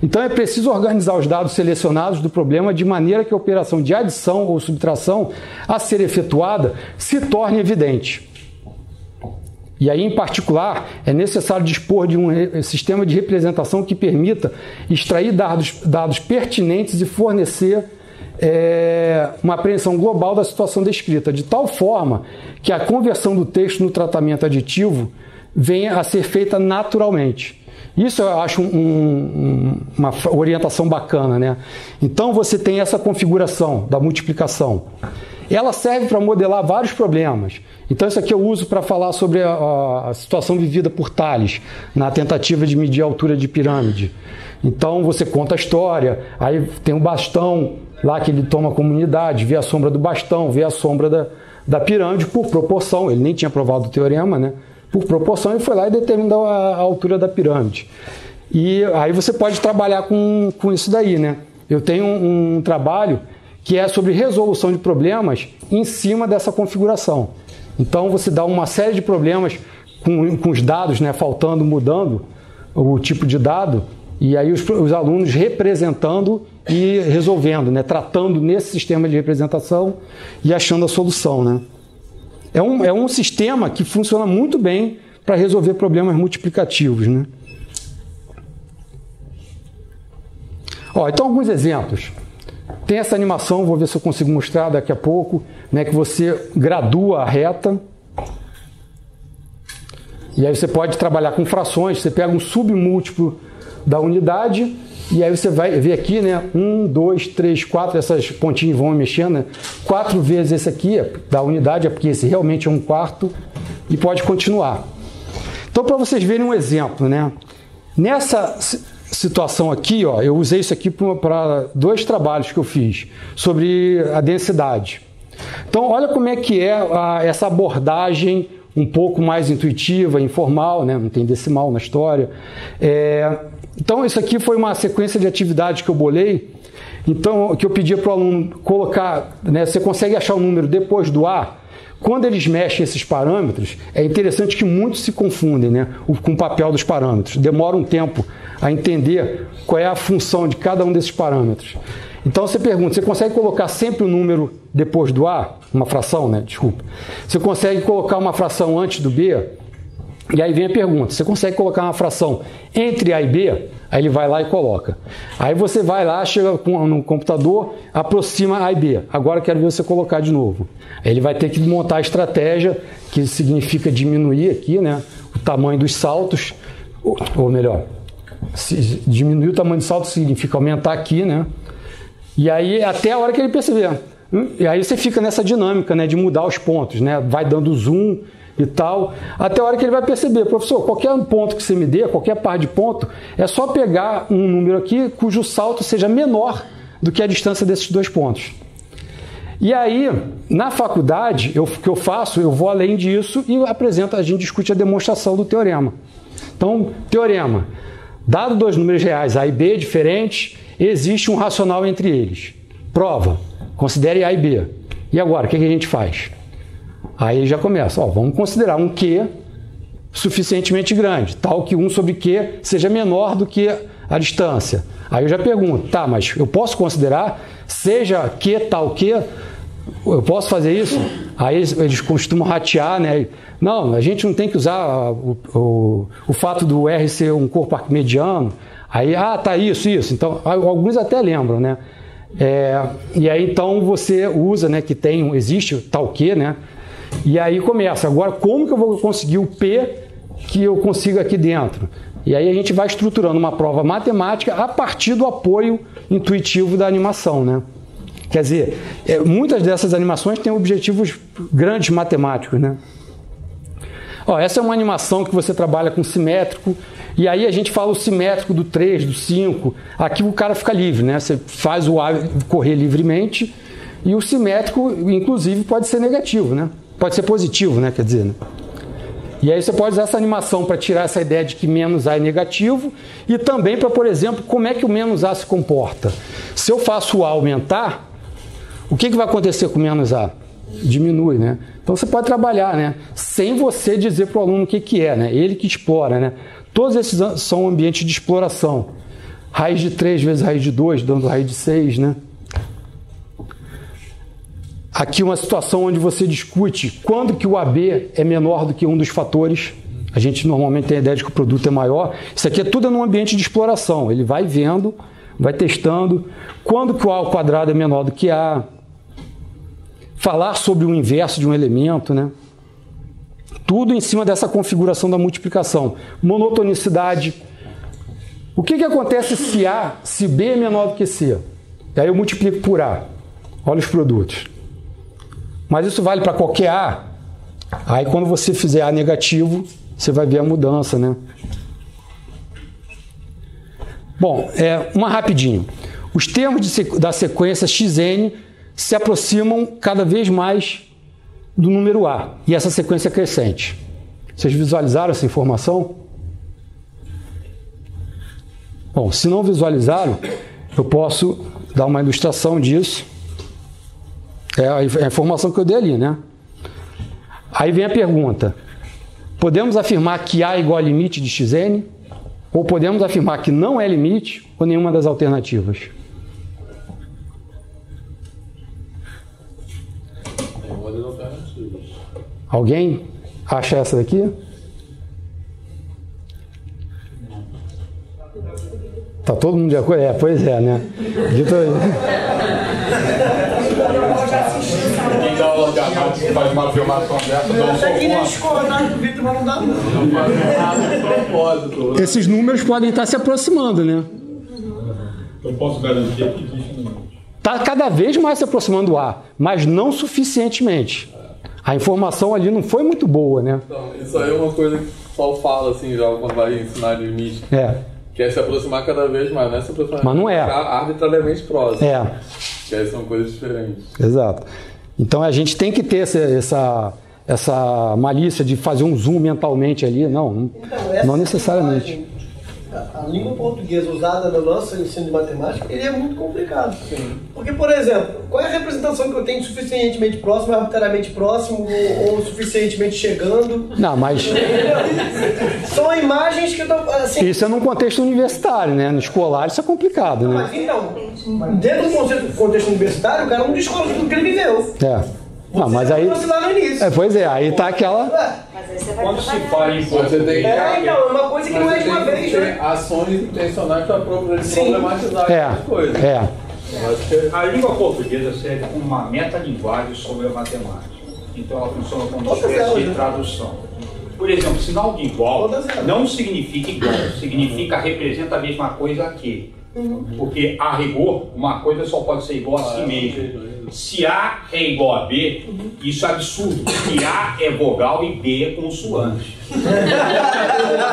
Então, é preciso organizar os dados selecionados do problema de maneira que a operação de adição ou subtração a ser efetuada se torne evidente. E aí, em particular, é necessário dispor de um sistema de representação que permita extrair dados pertinentes e fornecer uma apreensão global da situação descrita, de tal forma que a conversão do texto no tratamento aditivo venha a ser feita naturalmente. Isso eu acho uma orientação bacana, né? Então, você tem essa configuração da multiplicação. Ela serve para modelar vários problemas. Então, isso aqui eu uso para falar sobre a situação vivida por Tales, na tentativa de medir a altura de pirâmide. Então, você conta a história, aí tem um bastão lá que ele toma como unidade, vê a sombra do bastão, vê a sombra da pirâmide por proporção. Ele nem tinha provado o teorema, né? por proporção, e foi lá e determinou a altura da pirâmide. E aí você pode trabalhar com isso daí, né? Eu tenho um trabalho que é sobre resolução de problemas em cima dessa configuração. Então você dá uma série de problemas com os dados, né, faltando, mudando o tipo de dado, e aí os alunos representando e resolvendo, né, tratando nesse sistema de representação e achando a solução, né? É um sistema que funciona muito bem para resolver problemas multiplicativos, né? Ó, então, alguns exemplos. Tem essa animação, vou ver se eu consigo mostrar daqui a pouco, né, que você gradua a reta. E aí você pode trabalhar com frações, você pega um submúltiplo da unidade, e aí você vai ver aqui, né, 1, 2, 3, 4, essas pontinhas vão mexendo, né? 4 vezes esse aqui da unidade, é porque esse realmente é 1/4, e pode continuar. Então, para vocês verem um exemplo, né, nessa situação aqui, ó, eu usei isso aqui para 2 trabalhos que eu fiz sobre a densidade. Então, olha como é que é essa abordagem um pouco mais intuitiva, informal, né? Não tem decimal na história. Então, isso aqui foi uma sequência de atividades que eu bolei, então, que eu pedia para o aluno colocar, né? Você consegue achar o número depois do A? Quando eles mexem esses parâmetros, é interessante que muitos se confundem, né, com o papel dos parâmetros. Demora um tempo a entender qual é a função de cada um desses parâmetros. Então você pergunta, você consegue colocar sempre o número depois do A? Uma fração, né? Desculpa. Você consegue colocar uma fração antes do B? E aí vem a pergunta, você consegue colocar uma fração entre A e B? Aí ele vai lá e coloca. Aí você vai lá, chega no computador, aproxima A e B. Agora eu quero ver você colocar de novo. Aí ele vai ter que montar a estratégia, que significa diminuir aqui, né, o tamanho dos saltos, ou melhor, diminuir o tamanho dos saltos significa aumentar aqui, né? E aí até a hora que ele perceber. E aí você fica nessa dinâmica, né, de mudar os pontos, né? Vai dando zoom e tal, até a hora que ele vai perceber, professor, qualquer ponto que você me dê, qualquer par de ponto, é só pegar um número aqui cujo salto seja menor do que a distância desses 2 pontos. E aí, na faculdade, o que eu faço, eu vou além disso e apresento, a gente discute a demonstração do teorema. Então, teorema, dado 2 números reais A e B diferentes, existe um racional entre eles. Prova, considere A e B. E agora, o que a gente faz? Aí já começa, ó, vamos considerar um Q suficientemente grande, tal que 1 sobre Q seja menor do que a distância. Aí eu já pergunto, tá, mas eu posso considerar, seja Q tal Q, eu posso fazer isso? Aí eles costumam ratear, né? Não, a gente não tem que usar o fato do R ser um corpo arquimediano. Aí, tá, isso. Então, alguns até lembram, né? E aí, então, você usa, né, que existe tal Q, né? E aí começa, agora como que eu vou conseguir o P que eu consigo aqui dentro? E aí a gente vai estruturando uma prova matemática a partir do apoio intuitivo da animação, né? Quer dizer, muitas dessas animações têm objetivos grandes matemáticos, né? Ó, essa é uma animação que você trabalha com simétrico, e aí a gente fala o simétrico do 3, do 5, aqui o cara fica livre, né? Você faz o A correr livremente, e o simétrico, inclusive, pode ser negativo, né? Pode ser positivo, né? Quer dizer, né? E aí você pode usar essa animação para tirar essa ideia de que menos A é negativo e também para, por exemplo, como é que o menos A se comporta. Se eu faço o A aumentar, o que vai acontecer com o menos A? Diminui, né? Então você pode trabalhar, né, sem você dizer para o aluno o que é, né? Ele que explora, né? Todos esses são ambientes de exploração. Raiz de 3 vezes raiz de 2, dando raiz de 6, né? Aqui uma situação onde você discute quando que o AB é menor do que um dos fatores. A gente normalmente tem a ideia de que o produto é maior. Isso aqui é tudo num ambiente de exploração. Ele vai vendo, vai testando. Quando que o A ao quadrado é menor do que A. Falar sobre o inverso de um elemento, né? Tudo em cima dessa configuração da multiplicação. Monotonicidade. O que acontece se B é menor do que C? E aí eu multiplico por A. Olha os produtos. Mas isso vale para qualquer A. Aí quando você fizer A negativo, você vai ver a mudança, né? Bom, uma rapidinho. Os termos da sequência xn se aproximam cada vez mais do número A. E essa sequência é crescente. Vocês visualizaram essa informação? Bom, se não visualizaram, eu posso dar uma ilustração disso. É a informação que eu dei ali, né? Aí vem a pergunta. Podemos afirmar que A igual a limite de xn? Ou podemos afirmar que não é limite ou nenhuma das alternativas? Nenhuma das alternativas. Alguém acha essa daqui? Tá todo mundo de acordo? Pois é, né? Quem dá aula de análise faz uma afirmação dessa, dá um propósito. Esses números podem estar se aproximando, né? Eu posso garantir que existe um limite. Está cada vez mais se aproximando do A, mas não suficientemente. A informação ali não foi muito boa, né? Então, isso aí é uma coisa que o pessoal fala assim já quando vai ensinar limite. Que é se aproximar cada vez mais, não é se aproximar, mas não é arbitrariamente próximo. Que aí são coisas diferentes. Exato. Então a gente tem que ter essa malícia de fazer um zoom mentalmente ali. Não necessariamente. A língua portuguesa usada no nosso ensino de matemática, ele é muito complicado. Porque, por exemplo, qual é a representação que eu tenho de suficientemente próximo, arbitrariamente próximo ou suficientemente chegando? Não, mas... São imagens que eu tô, assim... Isso é num contexto universitário, né? No escolar isso é complicado, né? Mas então, dentro do contexto universitário, o cara não descobre tudo que ele viveu. Não, mas aí... Pois é, aí tá aquela... Quando se fala em você tem então, é uma coisa que não é de uma vez, né? Ações intencionais para problematizar as coisas. A língua portuguesa serve como uma metalinguagem sobre a matemática. Então ela funciona como uma espécie de tradução. Por exemplo, sinal de igual não significa igual, significa representa a mesma coisa que. Porque, a rigor, uma coisa só pode ser igual a si mesma. Se A é igual a B, isso é absurdo, porque A é vogal e B é consoante.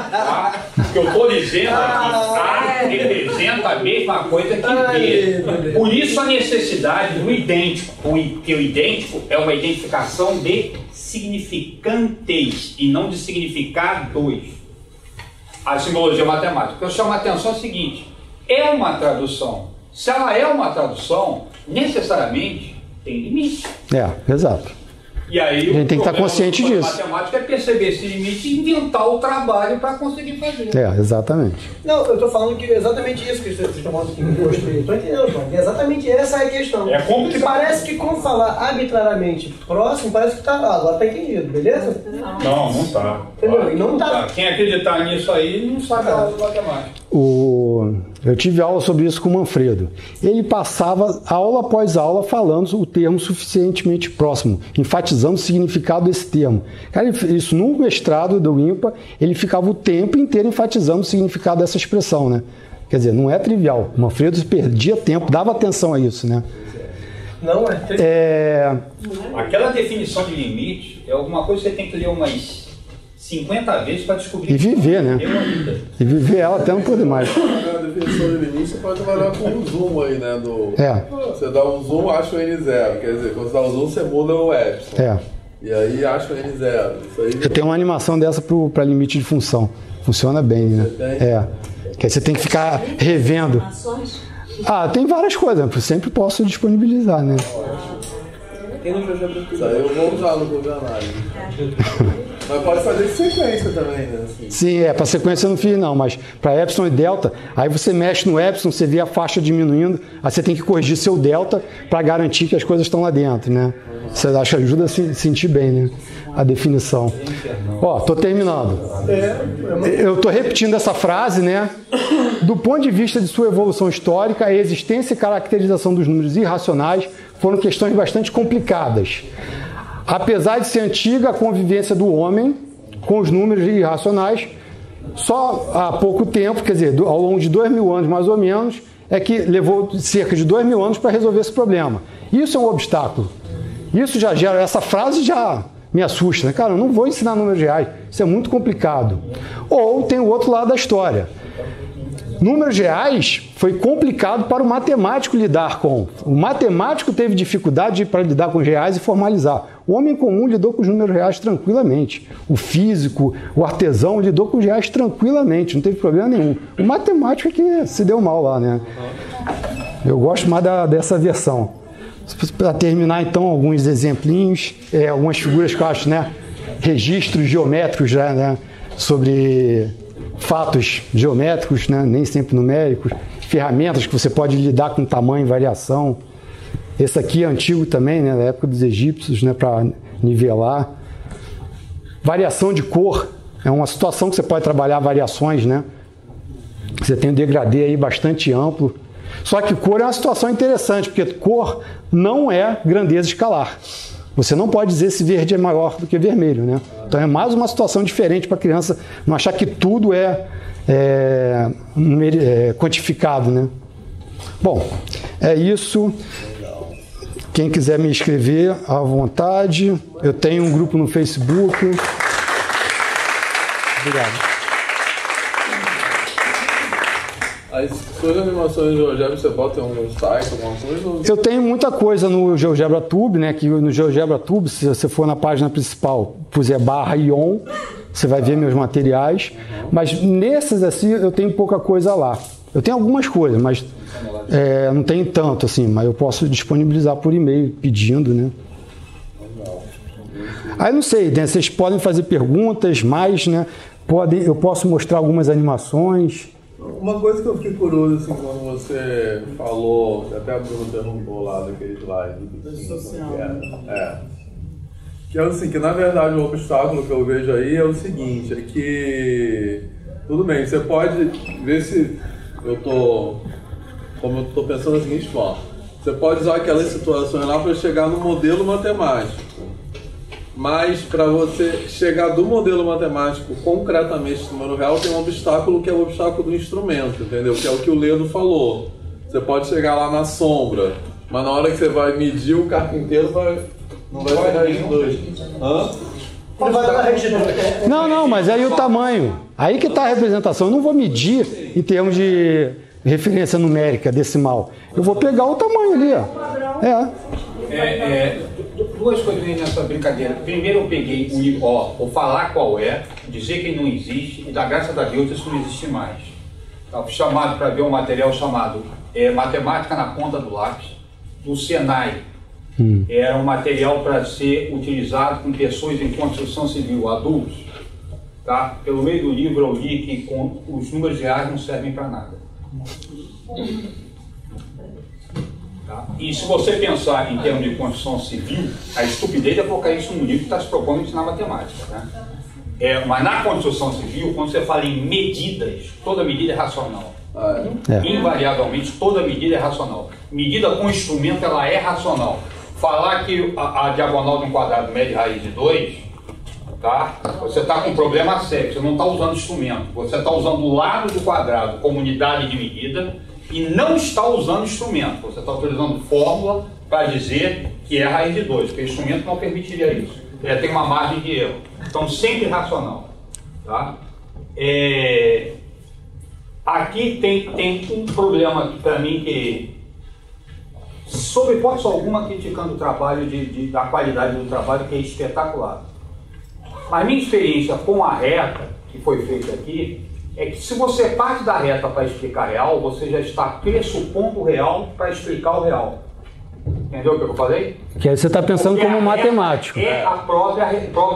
Tá? O que eu estou dizendo é que A representa a mesma coisa que B. Por isso a necessidade do idêntico, porque o idêntico é uma identificação de significantes e não de significados. A simbologia matemática. O que eu chamo a atenção é o seguinte: é uma tradução. Se ela é uma tradução, necessariamente tem limite. Exato. E aí a gente tem que estar consciente disso. A matemática é perceber esse limite e inventar o trabalho para conseguir fazer. Exatamente. Não, eu estou falando que é exatamente isso que vocês estão falando aqui. Eu estou entendendo, João. Exatamente essa é a questão. É como que parece que quando falar arbitrariamente próximo, parece que está. Agora está entendido, beleza? Não está. Entendeu? E não está. Quem acreditar nisso aí não sabe a matemática. Eu tive aula sobre isso com o Manfredo. Ele passava aula após aula falando o termo suficientemente próximo, enfatizando o significado desse termo. Cara, isso no mestrado do IMPA, ele ficava o tempo inteiro enfatizando o significado dessa expressão, né? Quer dizer, não é trivial. O Manfredo perdia tempo, dava atenção a isso, né? Não é. Aquela definição de limite é alguma coisa que você tem que ler umas 50 vezes para descobrir. E viver, né? E viver ela até não poder mais. A definição de limite você pode trabalhar com um zoom aí, né? Você dá um zoom, acha o N0. Quer dizer, quando você dá o zoom, você muda o epsilon. E aí acha o N0. Isso aí... Eu tenho uma animação dessa para limite de função. Funciona bem, né? Que aí você tem que ficar revendo. Tem várias coisas. Eu sempre posso disponibilizar, né? Isso aí eu vou usar no curso de análise. Mas pode fazer de sequência também, né? Assim. Sim, para sequência eu não fiz não, mas para epsilon e delta, aí você mexe no epsilon, você vê a faixa diminuindo, aí você tem que corrigir seu delta para garantir que as coisas estão lá dentro, né? Você ajuda a se sentir bem, né? A definição. Tô terminando. Eu estou repetindo essa frase, né? Do ponto de vista de sua evolução histórica, a existência e caracterização dos números irracionais foram questões bastante complicadas. Apesar de ser antiga a convivência do homem com os números irracionais, só há pouco tempo, quer dizer, ao longo de 2000 anos mais ou menos, é que levou cerca de 2000 anos para resolver esse problema. Isso é um obstáculo. Isso já gera, essa frase já me assusta, né? Cara, eu não vou ensinar números reais, isso é muito complicado. Ou tem o outro lado da história. Números reais foi complicado para o matemático lidar com. O matemático teve dificuldade para lidar com os reais e formalizar. O homem comum lidou com os números reais tranquilamente. O físico, o artesão lidou com os reais tranquilamente, não teve problema nenhum. O matemático é que se deu mal lá, né? Eu gosto mais dessa versão. Para terminar, então, alguns exemplinhos, algumas figuras que eu acho, né? Registros geométricos já, né? Sobre fatos geométricos, né? Nem sempre numéricos, ferramentas que você pode lidar com tamanho e variação. Esse aqui é antigo também, né? Da época dos egípcios, né? Para nivelar. Variação de cor é uma situação que você pode trabalhar variações, né? Você tem um degradê aí bastante amplo. Só que cor é uma situação interessante, porque cor não é grandeza escalar. Você não pode dizer se verde é maior do que vermelho, né? Então é mais uma situação diferente para a criança não achar que tudo é quantificado, né? Bom, é isso. Quem quiser me escrever, à vontade. Eu tenho um grupo no Facebook. Obrigado. As suas animações de GeoGebra, você bota em algum site, alguma coisa? Eu tenho muita coisa no GeoGebra Tube, né? Que no GeoGebra Tube, se você for na página principal, puser /ion, você vai ver meus materiais. Mas nesses, assim, eu tenho pouca coisa lá. Eu tenho algumas coisas, mas não tem tanto, assim. Mas eu posso disponibilizar por e-mail, pedindo, né? Aí, não sei, né? Vocês podem fazer perguntas, mais, né? Eu posso mostrar algumas animações. Uma coisa que eu fiquei curioso, assim, quando você falou, até a Bruna perguntou lá daquele slide, que é assim, que na verdade o obstáculo que eu vejo aí é o seguinte, é que, tudo bem, você pode ver se como eu tô pensando da seguinte forma, você pode usar aquelas situações lá para chegar no modelo matemático. Mas para você chegar do modelo matemático concretamente no número real, tem um obstáculo que é o obstáculo do instrumento, entendeu? Que é o que o Leandro falou. Você pode chegar lá na sombra, mas na hora que você vai medir o carpinteiro, não vai ser raiz de 2. Hã? Não vai dar raiz de 2. Não, mas aí o tamanho. Aí que está a representação. Eu não vou medir em termos de referência numérica decimal. Eu vou pegar o tamanho ali, ó. Duas coisas nessa brincadeira. Primeiro eu peguei o IO, vou falar qual é, dizer que não existe e dar graças a Deus isso não existe mais. Tá, fui chamado para ver um material chamado Matemática na Ponta do Lápis, do Senai. Era um material para ser utilizado com pessoas em construção civil, adultos. Tá? Pelo meio do livro eu li que os números reais não servem para nada. Tá? E se você pensar em termos de construção civil, a estupidez é colocar isso no livro que está se propondo ensinar matemática. Né? Mas na construção civil, quando você fala em medidas, toda medida é racional. Invariavelmente, toda medida é racional. Medida com instrumento, ela é racional. Falar que a diagonal de um quadrado mede raiz de 2, tá? Você está com um problema sério. Você não está usando instrumento. Você está usando o lado do quadrado como unidade de medida e não está usando instrumento. Você está utilizando fórmula para dizer que é raiz de 2, porque o instrumento não permitiria isso. Ele tem uma margem de erro. Então, sempre racional. Tá? Aqui tem um problema para mim que, sob hipótese alguma, criticando o trabalho, da qualidade do trabalho, que é espetacular. A minha experiência com a reta, que foi feita aqui, é que se você parte da reta para explicar real, você já está pressupondo o real para explicar o real. Entendeu o que eu falei? Que aí você está pensando como matemático. É a própria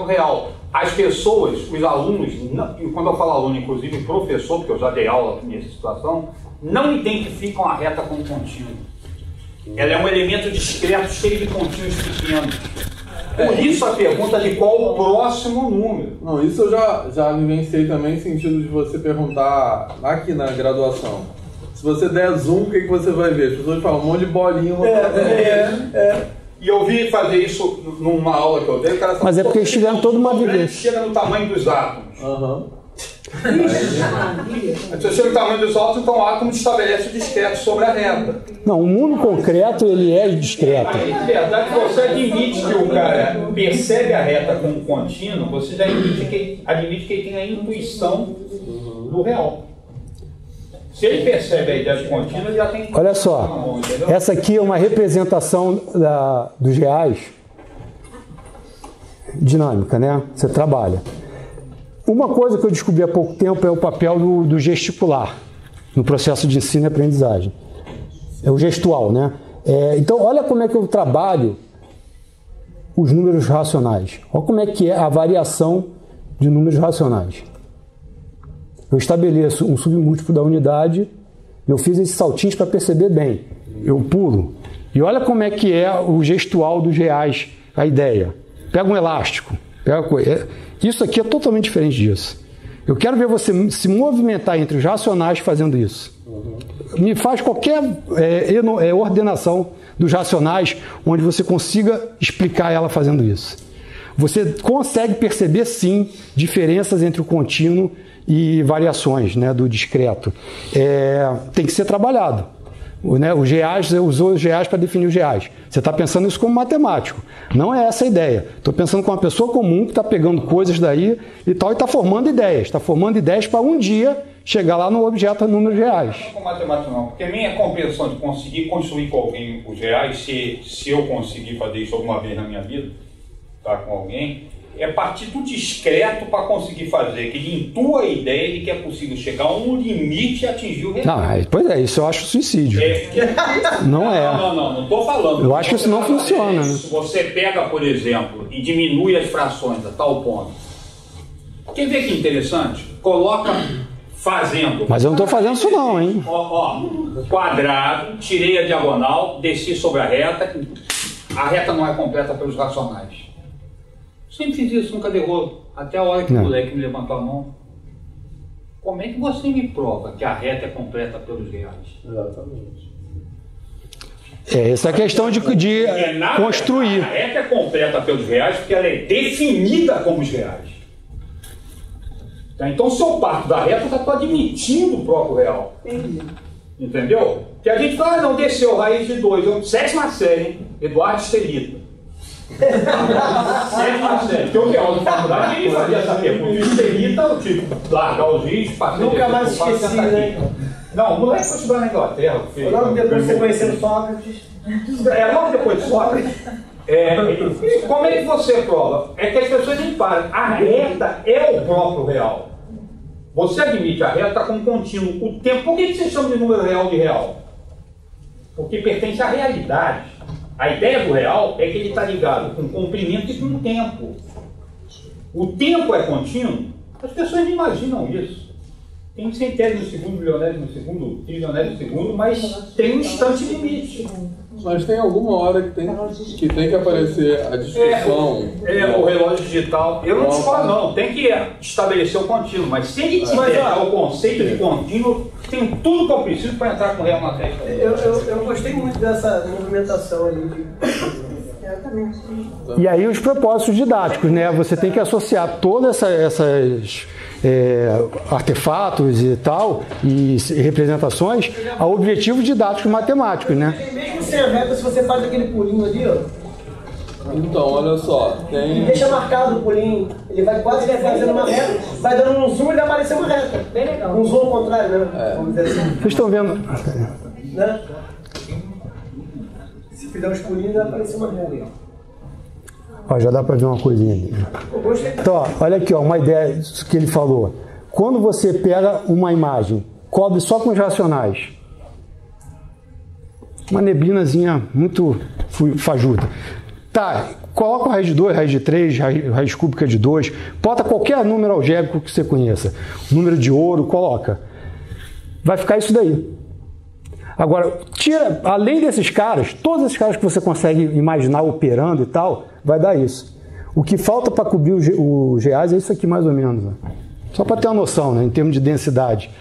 real. As pessoas, os alunos, e quando eu falo aluno, inclusive professor, porque eu já dei aula nessa situação, não identificam a reta com contínuo. Ela é um elemento discreto, cheio de pontinhos pequenos. Por isso a pergunta de qual o próximo número. Não, isso eu já vivenciei também, no sentido de você perguntar aqui na graduação. Se você der zoom, o que você vai ver? As pessoas falam um monte de bolinha. E eu vi fazer isso numa aula que eu dei. Mas é porque eles tiveram toda uma vivência. Chega no tamanho dos átomos. Se chega no tamanho dos átomos, então o átomo estabelece o discreto sobre a reta. Não, o mundo concreto ele é discreto. Na verdade, você admite que o cara percebe a reta como contínuo, você já admite que ele tem a intuição do real. Se ele percebe a ideia de contínuo, ele já tem... Olha só, essa aqui é uma representação dos reais dinâmica, né? Você trabalha. Uma coisa que eu descobri há pouco tempo é o papel do gesticular no processo de ensino e aprendizagem. É o gestual, né? Então, olha como é que eu trabalho os números racionais. Olha como é que é a variação de números racionais. Eu estabeleço um submúltiplo da unidade, eu fiz esses saltinhos para perceber bem. Eu pulo. E olha como é que é o gestual dos reais, a ideia. Pega um elástico. Isso aqui é totalmente diferente disso. Eu quero ver você se movimentar entre os racionais fazendo isso. Me faz qualquer ordenação dos racionais onde você consiga explicar ela fazendo isso. Você consegue perceber, sim, diferenças entre o contínuo e variações, né, do discreto. Tem que ser trabalhado. Os reais, você usou os reais para definir os reais. Você está pensando isso como matemático. Não é essa a ideia. Estou pensando com uma pessoa comum que está pegando coisas daí e tal e está formando ideias. Está formando ideias para um dia chegar lá no objeto números reais. Não é com matemática não, porque a minha compreensão de conseguir construir com alguém os reais, se eu conseguir fazer isso alguma vez na minha vida, tá, com alguém, é partir do discreto para conseguir fazer, que ele intua a ideia de que é possível chegar a um limite e atingir o real. Não, pois é, isso eu acho suicídio. Não é. Não estou falando. Eu acho que isso não funciona. Né? Se você pega, por exemplo, e diminui as frações a tal ponto. Quer ver que interessante? Coloca fazendo. Mas eu não estou fazendo isso não, hein? Quadrado, tirei a diagonal, desci sobre a reta. A reta não é completa pelos racionais. Sempre fiz isso, nunca derrou. Até a hora que o moleque me levantou a mão. Como é que você me prova que a reta é completa pelos reais? Exatamente. Essa é a questão de construir. A reta é completa pelos reais porque ela é definida como os reais. Então, se eu parto da reta, eu já estou admitindo o próprio real. Entendeu? Que a gente fala, não, desceu raiz de 2. Sétima série, hein? Eduardo Estelita. Sétima série. Que o real de faculdade, ele fazia essa pergunta. Estelita, eu tive que largar os vídeos, passei. Nunca mais esqueci, né? Não, o moleque foi estudar na Inglaterra. Logo depois de você conhecer Sócrates. Logo depois de Sócrates. Como é que você prova? É que as pessoas não param. A reta é o próprio real. Você admite a reta como contínuo. O tempo, por que você chama de número real de real? Porque pertence à realidade. A ideia do real é que ele está ligado com comprimento e com tempo. O tempo é contínuo? As pessoas não imaginam isso. Tem centésimo segundo, milionésimo segundo, trilionésimo segundo, mas tem um instante limite. Mas tem alguma hora que tem que aparecer a discussão. O relógio digital. Eu não discordo, não. Tem que estabelecer o contínuo. Mas se ele tiver o conceito de contínuo, tem tudo que eu preciso para entrar com o real na testa. Eu gostei muito dessa movimentação ali. E aí os propósitos didáticos, né? Você tem que associar todas essas artefatos e tal, e representações, a objetivos didáticos matemáticos, né? Mesmo sem a reta, se você faz aquele pulinho ali, ó. Então, olha só, tem... Deixa marcado o pulinho, ele vai quase fazendo uma reta, vai dando um zoom e vai aparecer uma reta. Bem legal. Um zoom ao contrário, né? Vamos dizer assim. Vocês estão vendo? Né? Se fizer os pulinhos, vai aparecer uma reta. Ó, já dá para ver uma coisinha ali. Então, ó, olha aqui, ó, uma ideia que ele falou. Quando você pega uma imagem, cobre só com os racionais. Uma neblinazinha muito fajuta. Tá, coloca a raiz de 2, raiz de 3, raiz cúbica de 2. Bota qualquer número algébrico que você conheça. Número de ouro, coloca. Vai ficar isso daí. Agora, tira, além desses caras, todos esses caras que você consegue imaginar operando e tal, vai dar isso. O que falta para cobrir os reais é isso aqui mais ou menos. Né? Só para ter uma noção, né, em termos de densidade.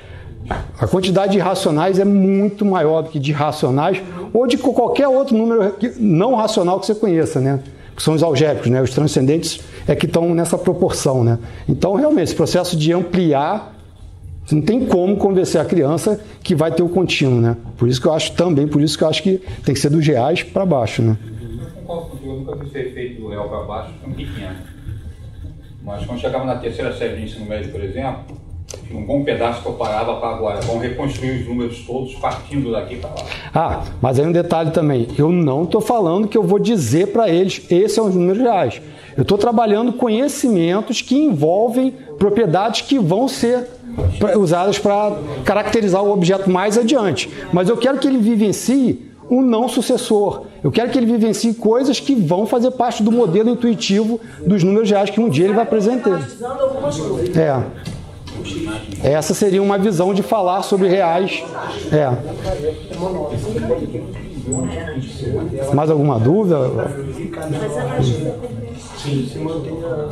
A quantidade de racionais é muito maior do que de racionais ou de qualquer outro número não racional que você conheça, né? Que são os algébricos, né? Os transcendentes é que estão nessa proporção, né? Então, realmente, esse processo de ampliar, você não tem como convencer a criança que vai ter o contínuo, né? Por isso que eu acho que tem que ser dos reais para baixo, né? Eu concordo contigo, eu nunca vi esse efeito do real para baixo, tão pequeno. Mas quando chegava na terceira série de ensino médio, por exemplo, Não vão um pedaço que eu parava para agora, vão reconstruir os números todos partindo daqui para lá. Ah, mas aí um detalhe também, eu não estou falando que eu vou dizer para eles, esses são os números reais. Eu estou trabalhando conhecimentos que envolvem propriedades que vão ser usadas para caracterizar o objeto mais adiante. Mas eu quero que ele vivencie um não sucessor. Eu quero que ele vivencie coisas que vão fazer parte do modelo intuitivo dos números reais que um dia ele vai apresentar. Essa seria uma visão de falar sobre reais. Mais alguma dúvida?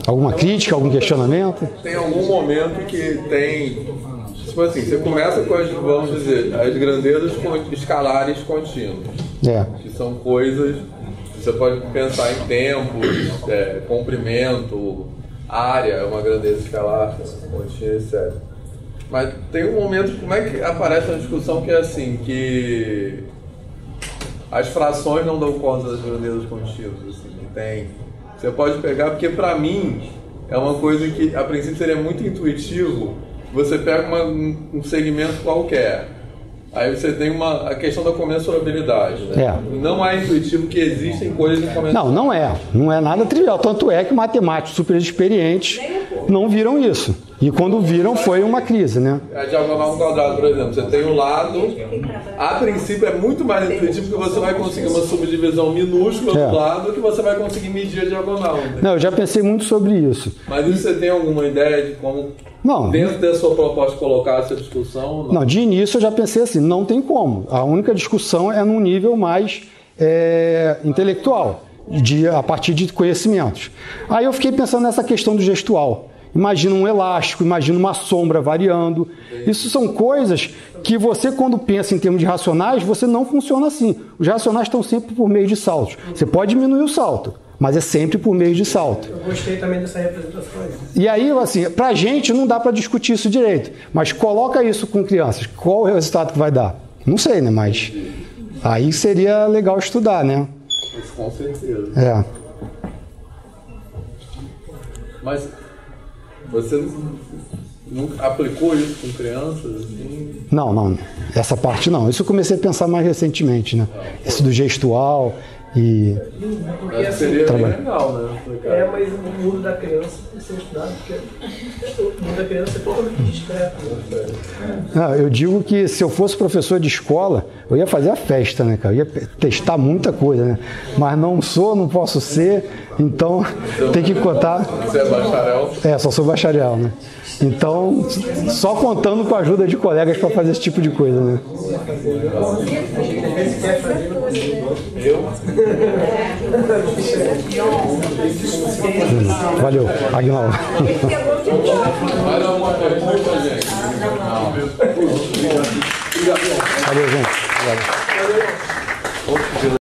Alguma crítica, algum questionamento? Tem algum momento que tem... Tipo assim, você começa com as, vamos dizer, as grandezas escalares contínuas. Que são coisas que você pode pensar em tempos, comprimento, área, é uma grandeza escalar contínua, etc. Mas tem um momento, como é que aparece uma discussão que é assim, que as frações não dão conta das grandezas contínuas, assim, tem. Você pode pegar, porque para mim é uma coisa que a princípio seria muito intuitivo. Você pega um segmento qualquer, aí você tem a questão da comensurabilidade, né? Não é intuitivo que existem coisas incomensuráveis. Não é nada trivial, tanto é que matemáticos super experientes não viram isso. E quando viram foi uma crise, né? A diagonal quadrado, por exemplo, você tem um lado, a princípio é muito mais intuitivo que você vai conseguir uma subdivisão minúscula do lado que você vai conseguir medir a diagonal. Né? Não, eu já pensei muito sobre isso. Mas isso você tem alguma ideia de como, dentro da sua proposta, colocar essa discussão? Não, de início eu já pensei assim, não tem como. A única discussão é num nível mais intelectual, a partir de conhecimentos. Aí eu fiquei pensando nessa questão do gestual. Imagina um elástico, imagina uma sombra variando. Isso são coisas que você, quando pensa em termos de racionais, você não funciona assim. Os racionais estão sempre por meio de saltos. Você pode diminuir o salto, mas é sempre por meio de salto. Eu gostei também dessa representação aí. E aí, assim, pra gente não dá para discutir isso direito, mas coloca isso com crianças. Qual é o resultado que vai dar? Não sei, né? Mas aí seria legal estudar, né? Isso, com certeza. Mas você nunca aplicou isso com crianças? Assim? Não. Essa parte não. Isso eu comecei a pensar mais recentemente, né? Isso do gestual e... Porque seria bem legal, né? Mas o mundo da criança tem que ser estudado, porque o mundo da criança é totalmente discreto. Né? Eu digo que se eu fosse professor de escola, eu ia fazer a festa, né, cara? Eu ia testar muita coisa, né? Mas não sou, não posso ser, então tem que contar... Você é bacharel? Só sou bacharel, né? Então, só contando com a ajuda de colegas para fazer esse tipo de coisa, né? Valeu, Aguinaldo. Mais alguma pergunta, gente? Valeu, gente. Obrigado.